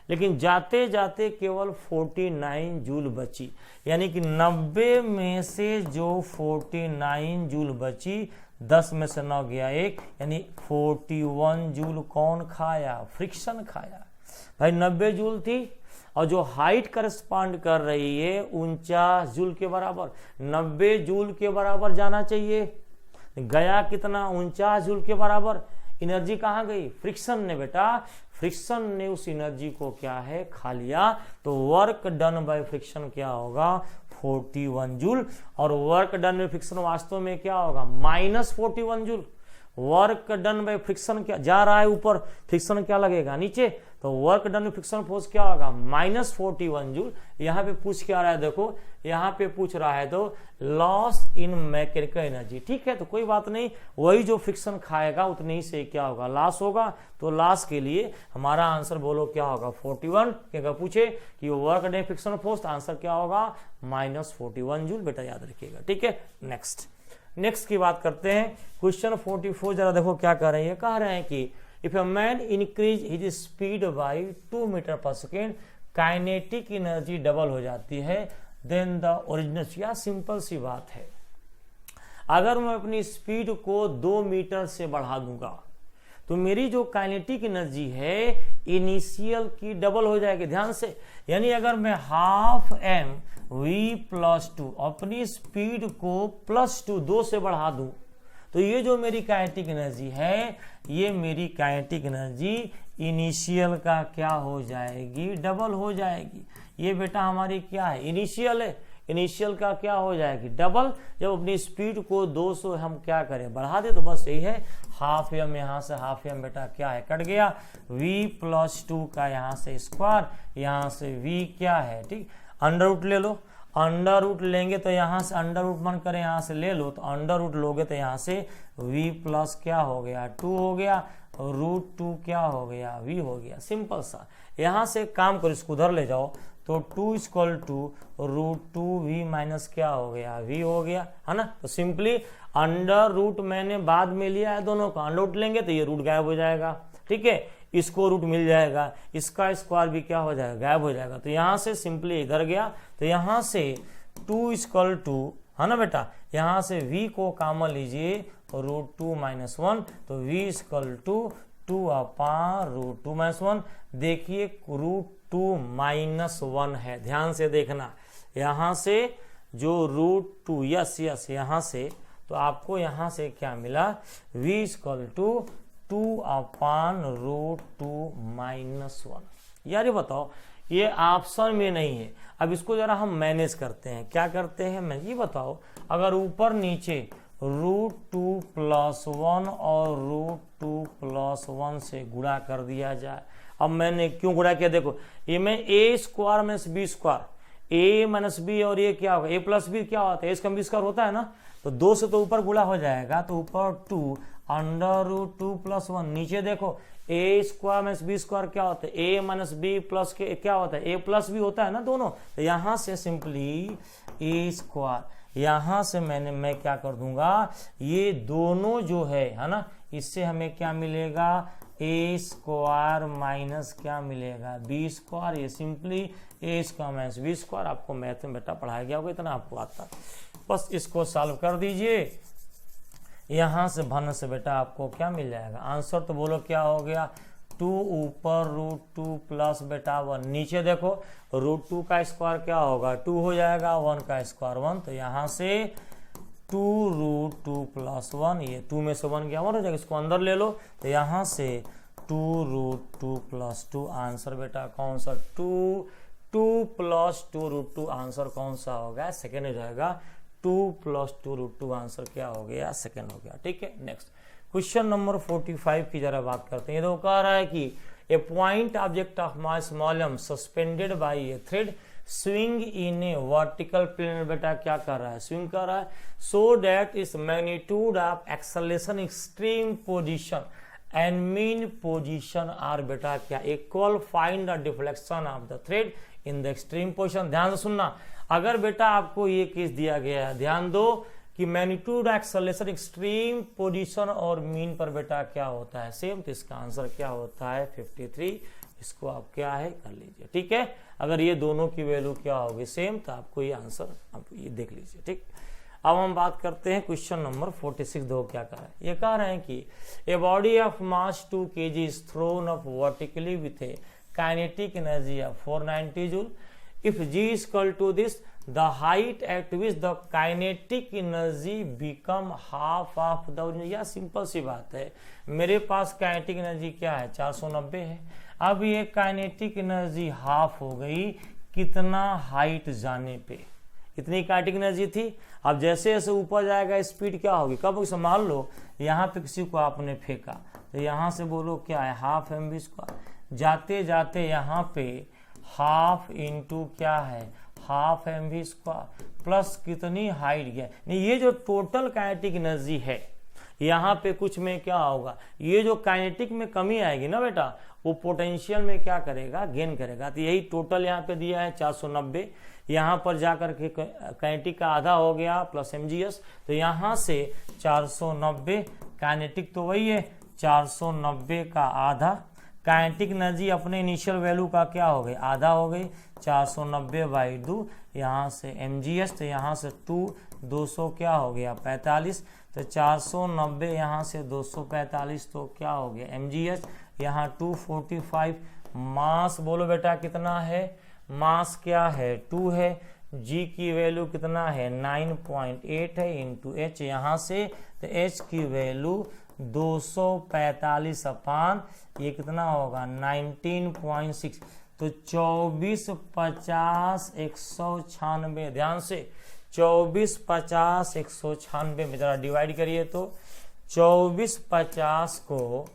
लेकिन जाते जाते केवल 49 जूल बची। यानी कि 90 में से जो 49 जूल बची, 10 में से 9 गया 1, यानी 41 जूल कौन खाया? फ्रिक्शन खाया। भाई 90 जूल थी और जो हाइट करस्पॉन्ड कर रही है 49 जूल के बराबर, 90 जूल के बराबर जाना चाहिए। गया कितना? 49 जूल के बराबर। एनर्जी कहाँ गई? फ्रिक्शन ने बेटा, फ्रिक्शन ने उस एनर्जी को क्या है? खा लिया। तो वर्क डन बाय फ्रिक्शन क्या होगा? 41 जूल। और वर्क डन बाय फ्रिक्शन वास्तव में क्या होगा? -41 joule. Work done by friction क्या जा रहा है ऊपर, फ्रिक्शन क्या लगेगा नीचे, तो work done by friction force क्या होगा? -41 जूल। यहाँ पे पूछ क्या रहा है? देखो यहाँ पे पूछ रहा है तो लॉस इन मैकेनिकल एनर्जी। ठीक है, तो कोई बात नहीं, वही जो फ्रिक्शन खाएगा उतने ही से क्या होगा? लॉस होगा। तो लॉस के लिए हमारा आंसर बोलो क्या होगा? 41। अगर पूछे कि work done friction force, answer क्या होगा? -41 जूल। बेटा याद रखिएगा। ठीक है, नेक्स्ट की बात करते हैं। क्वेश्चन 44 जरा देखो क्या कह रहे हैं। कह रहे हैं कि if a man increase his speed by 2 metre per second, kinetic energy double हो जाती है, देन द ओरिजिनल। या सिंपल सी बात है, अगर मैं अपनी स्पीड को 2 मीटर से बढ़ा दूंगा तो मेरी जो काइनेटिक एनर्जी है इनिशियल की डबल हो जाएगी। ध्यान से, यानी अगर मैं हाफ m v प्लस 2 अपनी स्पीड को +2 2 से बढ़ा दूं, तो ये जो मेरी काइनेटिक एनर्जी है, ये मेरी काइनेटिक एनर्जी इनिशियल का क्या हो जाएगी? डबल हो जाएगी। ये बेटा हमारी क्या है? इनिशियल है। इनिशियल का क्या हो जाएगी? डबल। जब अपनी स्पीड को 200 हम क्या करें? बढ़ा दे, तो बस यही है। हाफ एम यहाँ से हाफ एम बेटा क्या है? कट गया। v प्लस 2 का यहाँ से स्क्वायर, यहाँ से v क्या है? ठीक, अंडर रूट ले लो। अंडर रूट लेंगे तो यहाँ से अंडर रूट मन करें यहाँ से ले लो, तो अंडर रूट लोगे तो यहाँ से v प्लस क्या हो गया? 2 हो गया। √2 क्या हो गया? v हो गया। सिंपल सा। यहाँ से काम करो, इसको उधर ले जाओ तो 2 इक्वल टू √2v माइनस क्या हो गया, v हो गया, है ना। तो सिंपली अंडर रूट मैंने बाद में लिया है, दोनों का अंडर रूट लेंगे तो ये रूट गायब हो जाएगा, ठीक है, इसको रूट मिल जाएगा, इसका स्क्वायर भी क्या हो जाएगा, गायब हो जाएगा। तो यहाँ से सिंपली इधर गया, तो यहाँ से 2 इक्वल टू, है ना बेटा, यहाँ से v को कॉमन लीजिए √2 - 1, तो v इक्वल टू 2/√2 - 1। देखिए √2 - 1 है, ध्यान से देखना, यहाँ से जो √2, यस यहाँ से, तो आपको यहाँ से क्या मिला, v इक्वल टू 2/√2 - 1। यार ये बताओ, ये ऑप्शन में नहीं है। अब इसको जरा हम मैनेज करते हैं, क्या करते हैं, मैं ये बताओ, अगर ऊपर नीचे √2 + 1 और √2 + 1 से गुणा कर दिया जाए। अब मैंने क्यों गुणा किया, देखो ये में a² - b², a - b और ये क्या होगा, a + b क्या होता है, a × b² होता है ना, तो 2 से तो ऊपर गुणा हो जाएगा, तो ऊपर 2 √2 + 1, नीचे देखो a² - b² क्या होता है, a - b प्लस के क्या होता है, a + b होता है ना दोनों। तो यहाँ से सिंपली a², यहाँ से मैं क्या कर दूंगा, ये दोनों जो है ना, इससे हमें क्या मिलेगा, a² माइनस क्या मिलेगा, b²। ये सिंपली a² - b², आपको मैथ में बेटा पढ़ाया गया होगा, इतना आपको आता, बस इसको सॉल्व कर दीजिए। यहाँ से भन से बेटा आपको क्या मिल जाएगा, आंसर तो बोलो क्या हो गया, 2 ऊपर √2 प्लस बेटा 1, नीचे देखो √2 का स्क्वायर क्या होगा, 2 हो जाएगा, 1 का स्क्वायर 1, तो यहाँ से 2 √2 + 1, ये 2 में से 1 गया 1 हो जाएगा, इसको अंदर ले लो, तो यहाँ से 2 √2 + 2, आंसर बेटा कौन सा, 2 + 2 √2, आंसर कौन सा होगा, सेकेंड हो जाएगा, 2 + 2 √2, आंसर क्या हो गया, सेकेंड हो गया, ठीक है। नेक्स्ट क्वेश्चन नंबर 45 की जरा बात करते हैं। ये तो कह रहा है कि a point object of mass volume suspended by a thread swing in a vertical plane, बेटा क्या कर रहा है, स्विंग कर रहा है, so that is magnitude of acceleration extreme position and mean position are बेटा क्या equal, find the deflection of the thread in the extreme position. ध्यान से सुनना, अगर बेटा आपको ये केस दिया गया है, ध्यान दो कि मैग्नीट्यूड एक्सेलरेशन एक्सट्रीम पोजीशन और मीन पर बेटा क्या होता है, सेम, तो इसका आंसर क्या होता है 53। इसको आप क्या है कर लीजिए, ठीक है। अगर ये दोनों की वैल्यू क्या होगी सेम, तो आपको ये आंसर आप ये देख लीजिए, ठीक। अब हम बात करते हैं क्वेश्चन नंबर 46। दो क्या कह रहा है, ये कह रहे हैं कि a body of mass 2 kg is throne up vertically with A kinetic energy of 490 joule. If g is equal to this, the height at which the kinetic energy become half of the original। यह simple सी बात है, मेरे पास kinetic energy क्या है 490 है, अब ये काइनेटिक एनर्जी हाफ हो गई, कितना हाइट जाने पे, इतनी काइनेटिक एनर्जी थी। अब जैसे जैसे ऊपर जाएगा स्पीड क्या होगी, कब उसे मान लो यहाँ पे किसी को आपने फेंका, तो यहाँ से बोलो क्या है ½ mv², जाते जाते यहाँ पे हाफ इंटू क्या है ½ mv² प्लस कितनी हाइट गया, नहीं ये जो टोटल काइनेटिक एनर्जी है यहाँ पे कुछ में क्या होगा, ये जो काइनेटिक में कमी आएगी ना बेटा, वो पोटेंशियल में क्या करेगा, गेन करेगा। तो यही टोटल यहाँ पे दिया है 490, यहाँ पर जाकर के काइनेटिक का आधा हो गया प्लस mgs, तो यहाँ से 490, काइनेटिक तो वही है 490 का आधा, काइनेटिक एनर्जी अपने इनिशियल वैल्यू का क्या हो गई, आधा हो गई, 490/2, यहाँ से mgs, तो यहाँ से 200 क्या हो गया 45, तो 490 यहाँ से 245, तो क्या हो गया mgs, यहाँ 245। मास बोलो बेटा कितना है, मास क्या है 2 है, g की वैल्यू कितना है 9.8 है इंटू h, यहाँ से तो h की वैल्यू 245 अपान ये कितना होगा 19.6, तो 24 50 196, ध्यान से 24 50 196 में जरा डिवाइड करिए, तो 24 50 को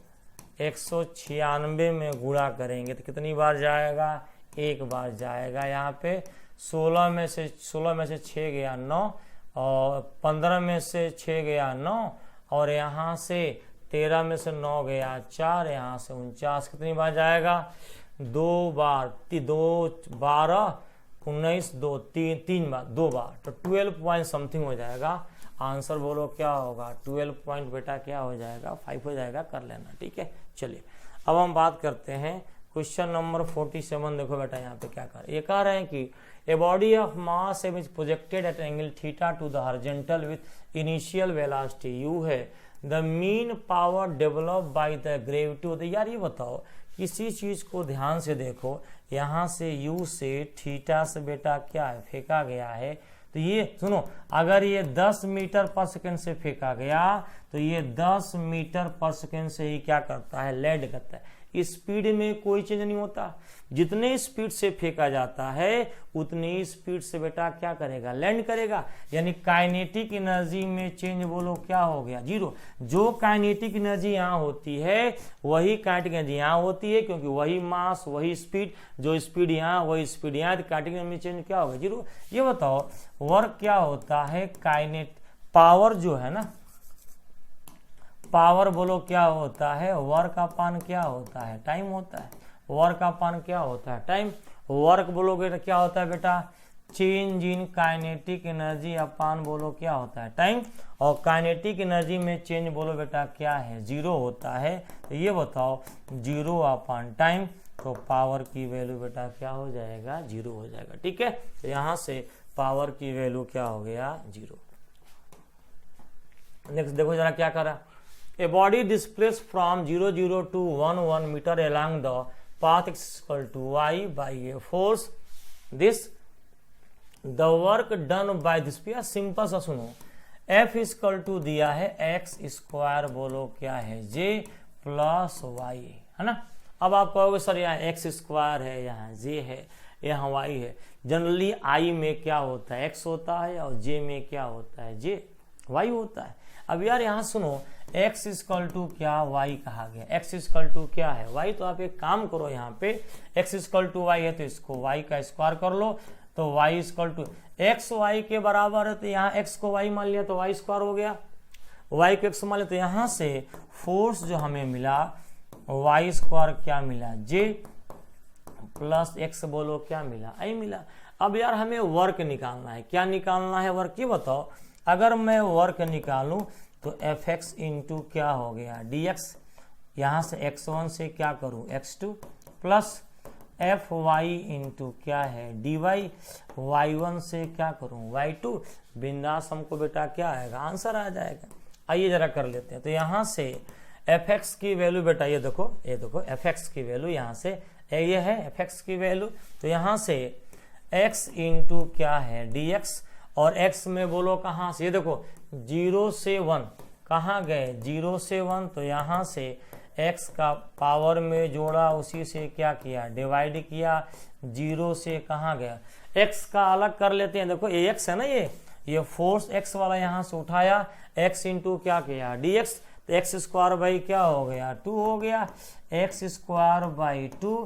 196 में गुणा करेंगे तो कितनी बार जाएगा, एक बार जाएगा। यहाँ पे 16 में से 6 गया 9, और 15 में से 6 गया 9, और यहाँ से 13 में से 9 गया 4, यहाँ से 49, कितनी बार जाएगा 2 बार 2 12 19 2 3 बार 2 बार, तो 12 पॉइंट समथिंग हो जाएगा। आंसर बोलो क्या होगा, 12 पॉइंट बेटा क्या हो जाएगा, 5 हो जाएगा, कर लेना। ठीक है, चलिए अब हम बात करते हैं क्वेश्चन नंबर 47। देखो बेटा यहाँ पे क्या कर ये कह रहे हैं कि a body of mass is projected at angle theta two the horizontal with initial velocity u है। The mean power develop by the gravity. तो यार ये बताओ, किसी चीज को ध्यान से देखो, यहाँ से u से थीटा से बेटा क्या है, फेंका गया है। तो ये सुनो, अगर ये 10 मीटर पर सेकंड से फेंका गया तो ये 10 मीटर पर सेकंड से ही क्या करता है, लैंड करता है। स्पीड में कोई चेंज नहीं होता, जितने स्पीड से फेंका जाता है उतनी स्पीड से बेटा क्या करेगा, लैंड करेगा। यानी काइनेटिक एनर्जी में चेंज बोलो क्या हो गया, 0। जो काइनेटिक एनर्जी यहाँ होती है वही काइनेटिक एनर्जी यहाँ होती है, क्योंकि वही मास वही स्पीड, जो स्पीड यहाँ वही स्पीड यहाँ, तो काइनेटिक एनर्जी में चेंज क्या होगा, 0। ये बताओ वर्क क्या होता है, काइनेट पावर जो है ना, पावर बोलो क्या होता है, वर्क अपान क्या होता है, टाइम होता है। वर्क अपान क्या होता है, टाइम। वर्क बोलोगे तो क्या होता है बेटा, चेंज इन काइनेटिक एनर्जी अपान बोलो क्या होता है, टाइम। और काइनेटिक एनर्जी में चेंज बोलो बेटा क्या है, 0 होता है। तो ये बताओ 0 अपान टाइम, तो पावर की वैल्यू बेटा क्या हो जाएगा, 0 हो जाएगा। ठीक है, तो यहाँ से पावर की वैल्यू क्या हो गया, 0। नेक्स्ट देखो जरा क्या करा, A body displaced from 0 0 to 1 1 meter along the path x equal to y by a force. This the work done by this पे सिंपल सा सुनो, F इक्वल टू दिया है x स्क्वायर बोलो क्या है, j प्लस वाई है ना। अब आप कहोगे सर यहाँ x स्क्वायर है, यहाँ j है, यहाँ y है। जनरली i में क्या होता है, x होता है, और j में क्या होता है, j y होता है। अब यार यहाँ सुनो, x इक्वल टू क्या, y कहा गया, x इक्वल टू क्या है, y। तो आप एक काम करो, यहाँ पे x इक्वल टू y है तो इसको y का स्क्वायर कर लो, तो y equal to x y के बराबर है, तो यहाँ x को y मान लिया तो y स्क्वायर हो गया, y को x मान लिया। तो यहाँ से फोर्स जो हमें मिला y स्क्वायर क्या मिला, j प्लस x बोलो क्या मिला, i मिला। अब यार हमें वर्क निकालना है, क्या निकालना है वर्क, ये बताओ। अगर मैं वर्क निकालूं तो एफ एक्स इंटू क्या हो गया, डी एक्स। यहाँ से x1 से क्या करूँ, x2 plus F Y into क्या है, डी वाई। y1 से क्या करूँ, y2। बिंदास हमको बेटा क्या आएगा, आंसर आ जाएगा। आइए जरा कर लेते हैं। तो यहाँ से एफ एक्स की वैल्यू बेटा ये देखो, एफ एक्स की वैल्यू यहाँ से ये है एफ एक्स की वैल्यू। तो यहाँ से x इंटू क्या है, डी एक्स। और x में बोलो कहाँ से, ये देखो 0 से 1 कहाँ गए, 0 से 1। तो यहाँ से x का पावर में जोड़ा, उसी से क्या किया, डिवाइड किया। 0 से कहाँ गया, x का अलग कर लेते हैं। देखो ये x है ना, ये फोर्स x वाला यहाँ से उठाया, x इंटू क्या किया, dx। तो एक्स स्क्वायर बाई क्या हो गया, 2 हो गया। एक्स स्क्वायर बाई 2,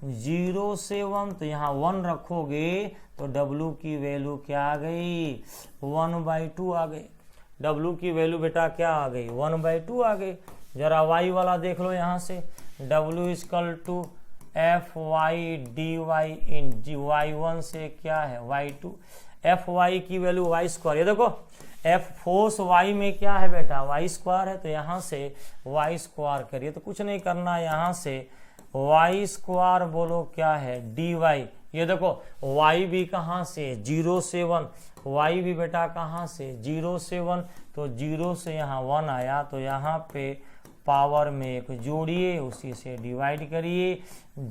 0 से 1। तो यहाँ 1 रखोगे तो W की वैल्यू क्या आ गई, 1/2 आ गई। W की वैल्यू बेटा क्या आ गई, 1/2 आ गई। जरा y वाला देख लो यहाँ से, W equal to F Y D Y इन y1 से क्या है, y2। एफ वाई की वैल्यू वाई स्क्वायर, ये देखो एफ फोर्स y में क्या है बेटा, वाई स्क्वायर है। तो यहाँ से वाई स्क्वायर करिए, तो कुछ नहीं करना, यहाँ से वाई स्क्वायर बोलो क्या है, डी वाई। ये देखो y भी कहाँ से, 0 से 1। y भी बेटा कहाँ से, 0 से 1। तो 0 से यहाँ 1 आया, तो यहाँ पे पावर में एक जोड़िए, उसी से डिवाइड करिए।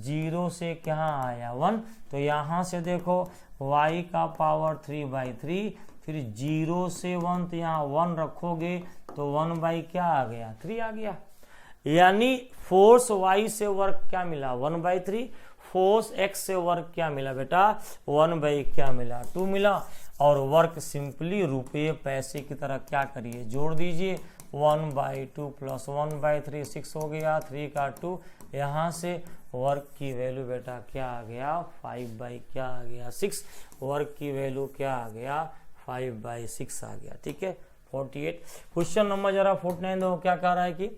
0 से क्या आया, 1। तो यहाँ से देखो y का पावर 3/3, फिर 0 से 1। तो यहाँ 1 रखोगे तो 1 क्या आ गया, 3 आ गया। यानी फोर्स y से वर्क क्या मिला, 1/3। फोर्स x से वर्क क्या मिला बेटा, 1 क्या मिला, 2 मिला। और वर्क सिंपली रुपये पैसे की तरह क्या करिए, जोड़ दीजिए। 1/2 प्लस 1/3 6 हो गया, 3 का 2। यहाँ से वर्क की वैल्यू बेटा क्या आ गया, 5 क्या आ गया, 6। वर्क की वैल्यू क्या आ गया, 5/6 आ गया। ठीक है, 48। क्वेश्चन नंबर जरा 49 दो, क्या कह रहा है कि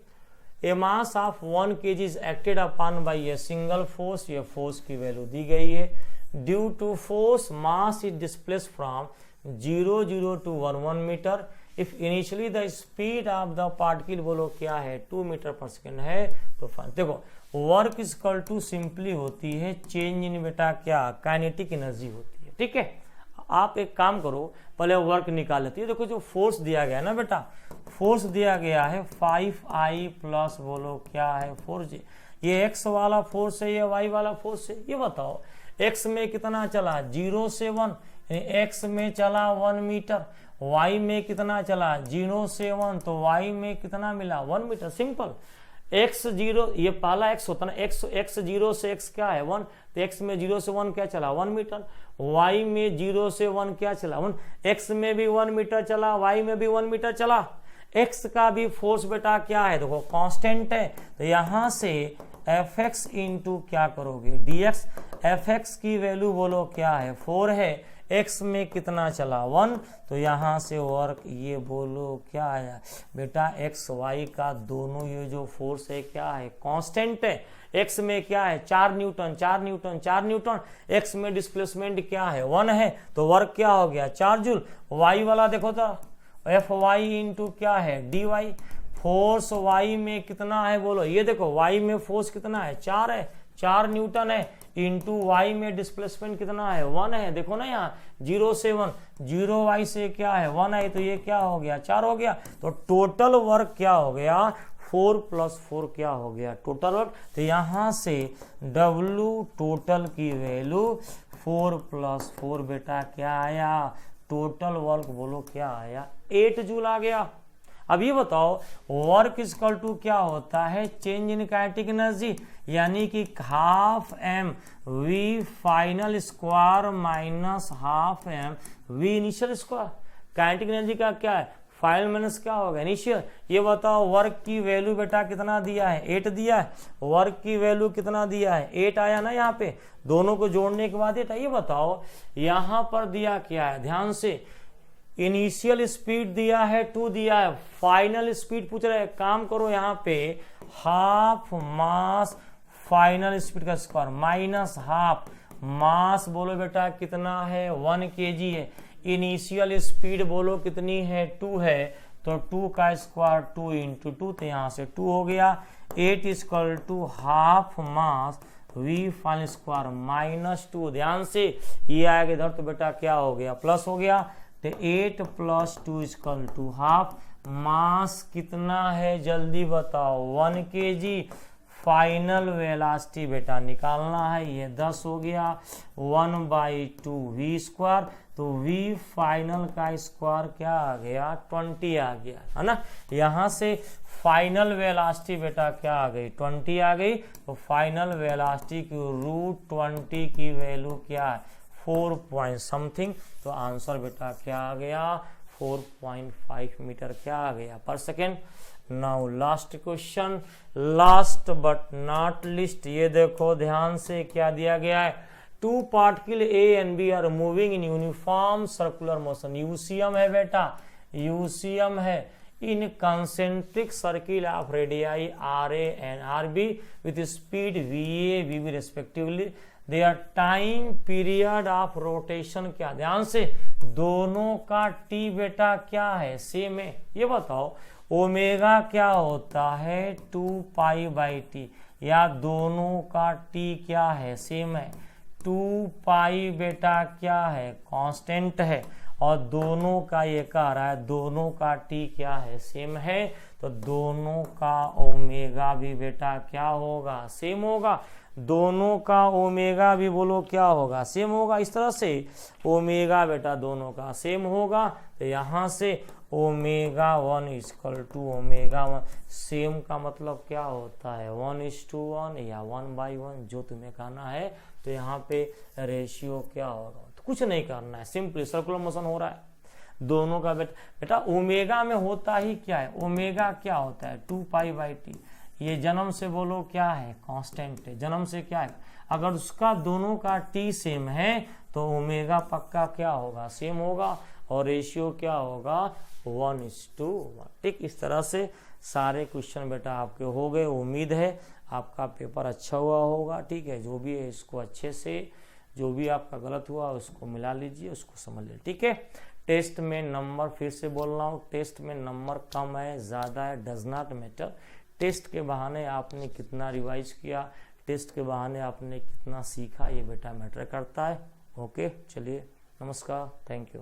a mass of 1 kg is acted upon by a single force, ये फोर्स की वैल्यू दी गई है। Due to force mass is displace from 0 to 1 metre. If initially the speed of the particle बोलो क्या है 2 मीटर पर सेकेंड है, तो देखो work is equal to simply होती है चेंज इन बेटा क्या काइनेटिक एनर्जी होती है। ठीक है, आप एक काम करो पहले वर्क निकाल लेती है। देखो जो फोर्स दिया गया है ना बेटा, फोर्स दिया गया है 5I प्लस बोलो क्या है 4J। ये x वाला फोर्स है, ये y वाला फोर्स है। ये बताओ x में कितना चला 0 से 1, x में चला 1 मीटर, y में कितना चला 0 से 1, तो y में कितना मिला 1 मीटर। सिंपल। x 0 ये पहला x होता ना, x 0 से x क्या है 1, तो x में 0 से 1 क्या चला 1 मीटर, y में 0 से 1 क्या चला 1, x में भी 1 मीटर चला, y में भी 1 मीटर चला। x का भी फोर्स बेटा क्या है देखो कांस्टेंट है, तो यहां से fx इंटू क्या करोगे dx। fx की वैल्यू बोलो क्या है 4 है, x में कितना चला 1, तो यहां से वर्क ये बोलो क्या आया बेटा x y का दोनों ये जो फोर्स है क्या है कांस्टेंट है। x में क्या है 4 न्यूटन 4 न्यूटन 4 न्यूटन, x में डिस्प्लेसमेंट क्या है 1 है, तो वर्क क्या हो गया 4 जूल। y वाला देखो तो Fy इंटू क्या है dy। फोर्स y में कितना है बोलो, ये देखो y में फोर्स कितना है 4 है, 4 न्यूटन है, इंटू y में डिस्प्लेसमेंट कितना है 1 है। देखो ना यहाँ 0 से 1, 0y से क्या है 1 है, तो ये क्या हो गया 4 हो गया। तो टोटल वर्क क्या हो गया 4 + 4 क्या हो गया टोटल वर्क। तो यहाँ से W टोटल की वैल्यू 4 + 4 बेटा क्या आया टोटल वर्क बोलो क्या आया 8 जूल आ गया। अब ये बताओ वर्क इज इक्वल टू क्या होता है चेंज इन काइनेटिक एनर्जी, यानी कि ½ m v final square minus ½ m v initial square. Kinetic energy का क्या है फाइनल माइनस क्या होगा इनिशियल। ये बताओ वर्क की वैल्यू बेटा कितना दिया है 8 दिया है, वर्क की वैल्यू कितना दिया है 8 आया ना यहाँ पे, दोनों को जोड़ने के बाद 8। ये बताओ यहाँ पर दिया क्या है ध्यान से, इनिशियल स्पीड दिया है 2 दिया है, फाइनल स्पीड पूछ रहा है। काम करो यहाँ पे हाफ मास फाइनल स्पीड का स्क्वायर माइनस हाफ मास बोलो बेटा कितना है 1 kg है, इनिशियल स्पीड बोलो कितनी है 2 है, तो 2 का स्क्वायर 2 इंटू 2, तो यहाँ से 2 हो गया। 8 = हाफ मास v फाइनल स्क्वायर माइनस 2, ध्यान से ये आएगा इधर तो बेटा क्या हो गया प्लस हो गया। तो 8 + 2 = हाफ मास कितना है जल्दी बताओ 1 kg। फाइनल वेलोसिटी बेटा निकालना है, ये 10 हो गया 1/2 v², तो v फाइनल का स्क्वायर क्या आ गया 20 आ गया है ना। यहाँ से फाइनल वेलोसिटी बेटा क्या आ गई 20 आ गई, तो फाइनल वेलोसिटी की √20 की वैल्यू क्या है 4 पॉइंट समथिंग, तो आंसर बेटा क्या आ गया 4.5 मीटर क्या आ गया per second. Now last question, last but not least, ये देखो ध्यान से क्या दिया गया है। 2 particle A and B are moving in uniform circular motion. UCM है बेटा, यूसीएम है in concentric circle of radii RA and RB with speed VA VB respectively. Their time period of rotation क्या, ध्यान से दोनों का T बेटा क्या है सेम है। ये बताओ ओमेगा क्या होता है 2π/T, या दोनों का T क्या है सेम है 2π बेटा क्या है कांस्टेंट है, और दोनों का ये कह रहा है दोनों का T क्या है सेम है, तो दोनों का ओमेगा भी बेटा क्या होगा सेम होगा। दोनों का ओमेगा भी बोलो क्या होगा सेम होगा। इस तरह से ओमेगा बेटा दोनों का सेम होगा, तो यहाँ से ओमेगा 1 = ओमेगा 1 सेम का मतलब क्या होता है 1:1 या 1/1 जो तुम्हें कहना है। तो यहाँ पे रेशियो क्या होगा, तो कुछ नहीं करना है, सिंपली सर्कुलर मोशन हो रहा है दोनों का बेटा ओमेगा में होता ही क्या है, ओमेगा क्या होता है 2π/T। ये जन्म से बोलो क्या है कांस्टेंट है, जन्म से क्या है, अगर उसका दोनों का T सेम है तो ओमेगा पक्का क्या होगा सेम होगा, और रेशियो क्या होगा 1:1। ठीक, इस तरह से सारे क्वेश्चन बेटा आपके हो गए। उम्मीद है आपका पेपर अच्छा हुआ होगा। ठीक है, जो भी है इसको अच्छे से, जो भी आपका गलत हुआ उसको मिला लीजिए, उसको समझ लीजिए। ठीक है, टेस्ट में नंबर, फिर से बोल रहा हूँ, टेस्ट में नंबर कम है ज़्यादा है डज नॉट मैटर। टेस्ट के बहाने आपने कितना रिवाइज किया, टेस्ट के बहाने आपने कितना सीखा, ये बेटा मैटर करता है। ओके, चलिए, नमस्कार, थैंक यू।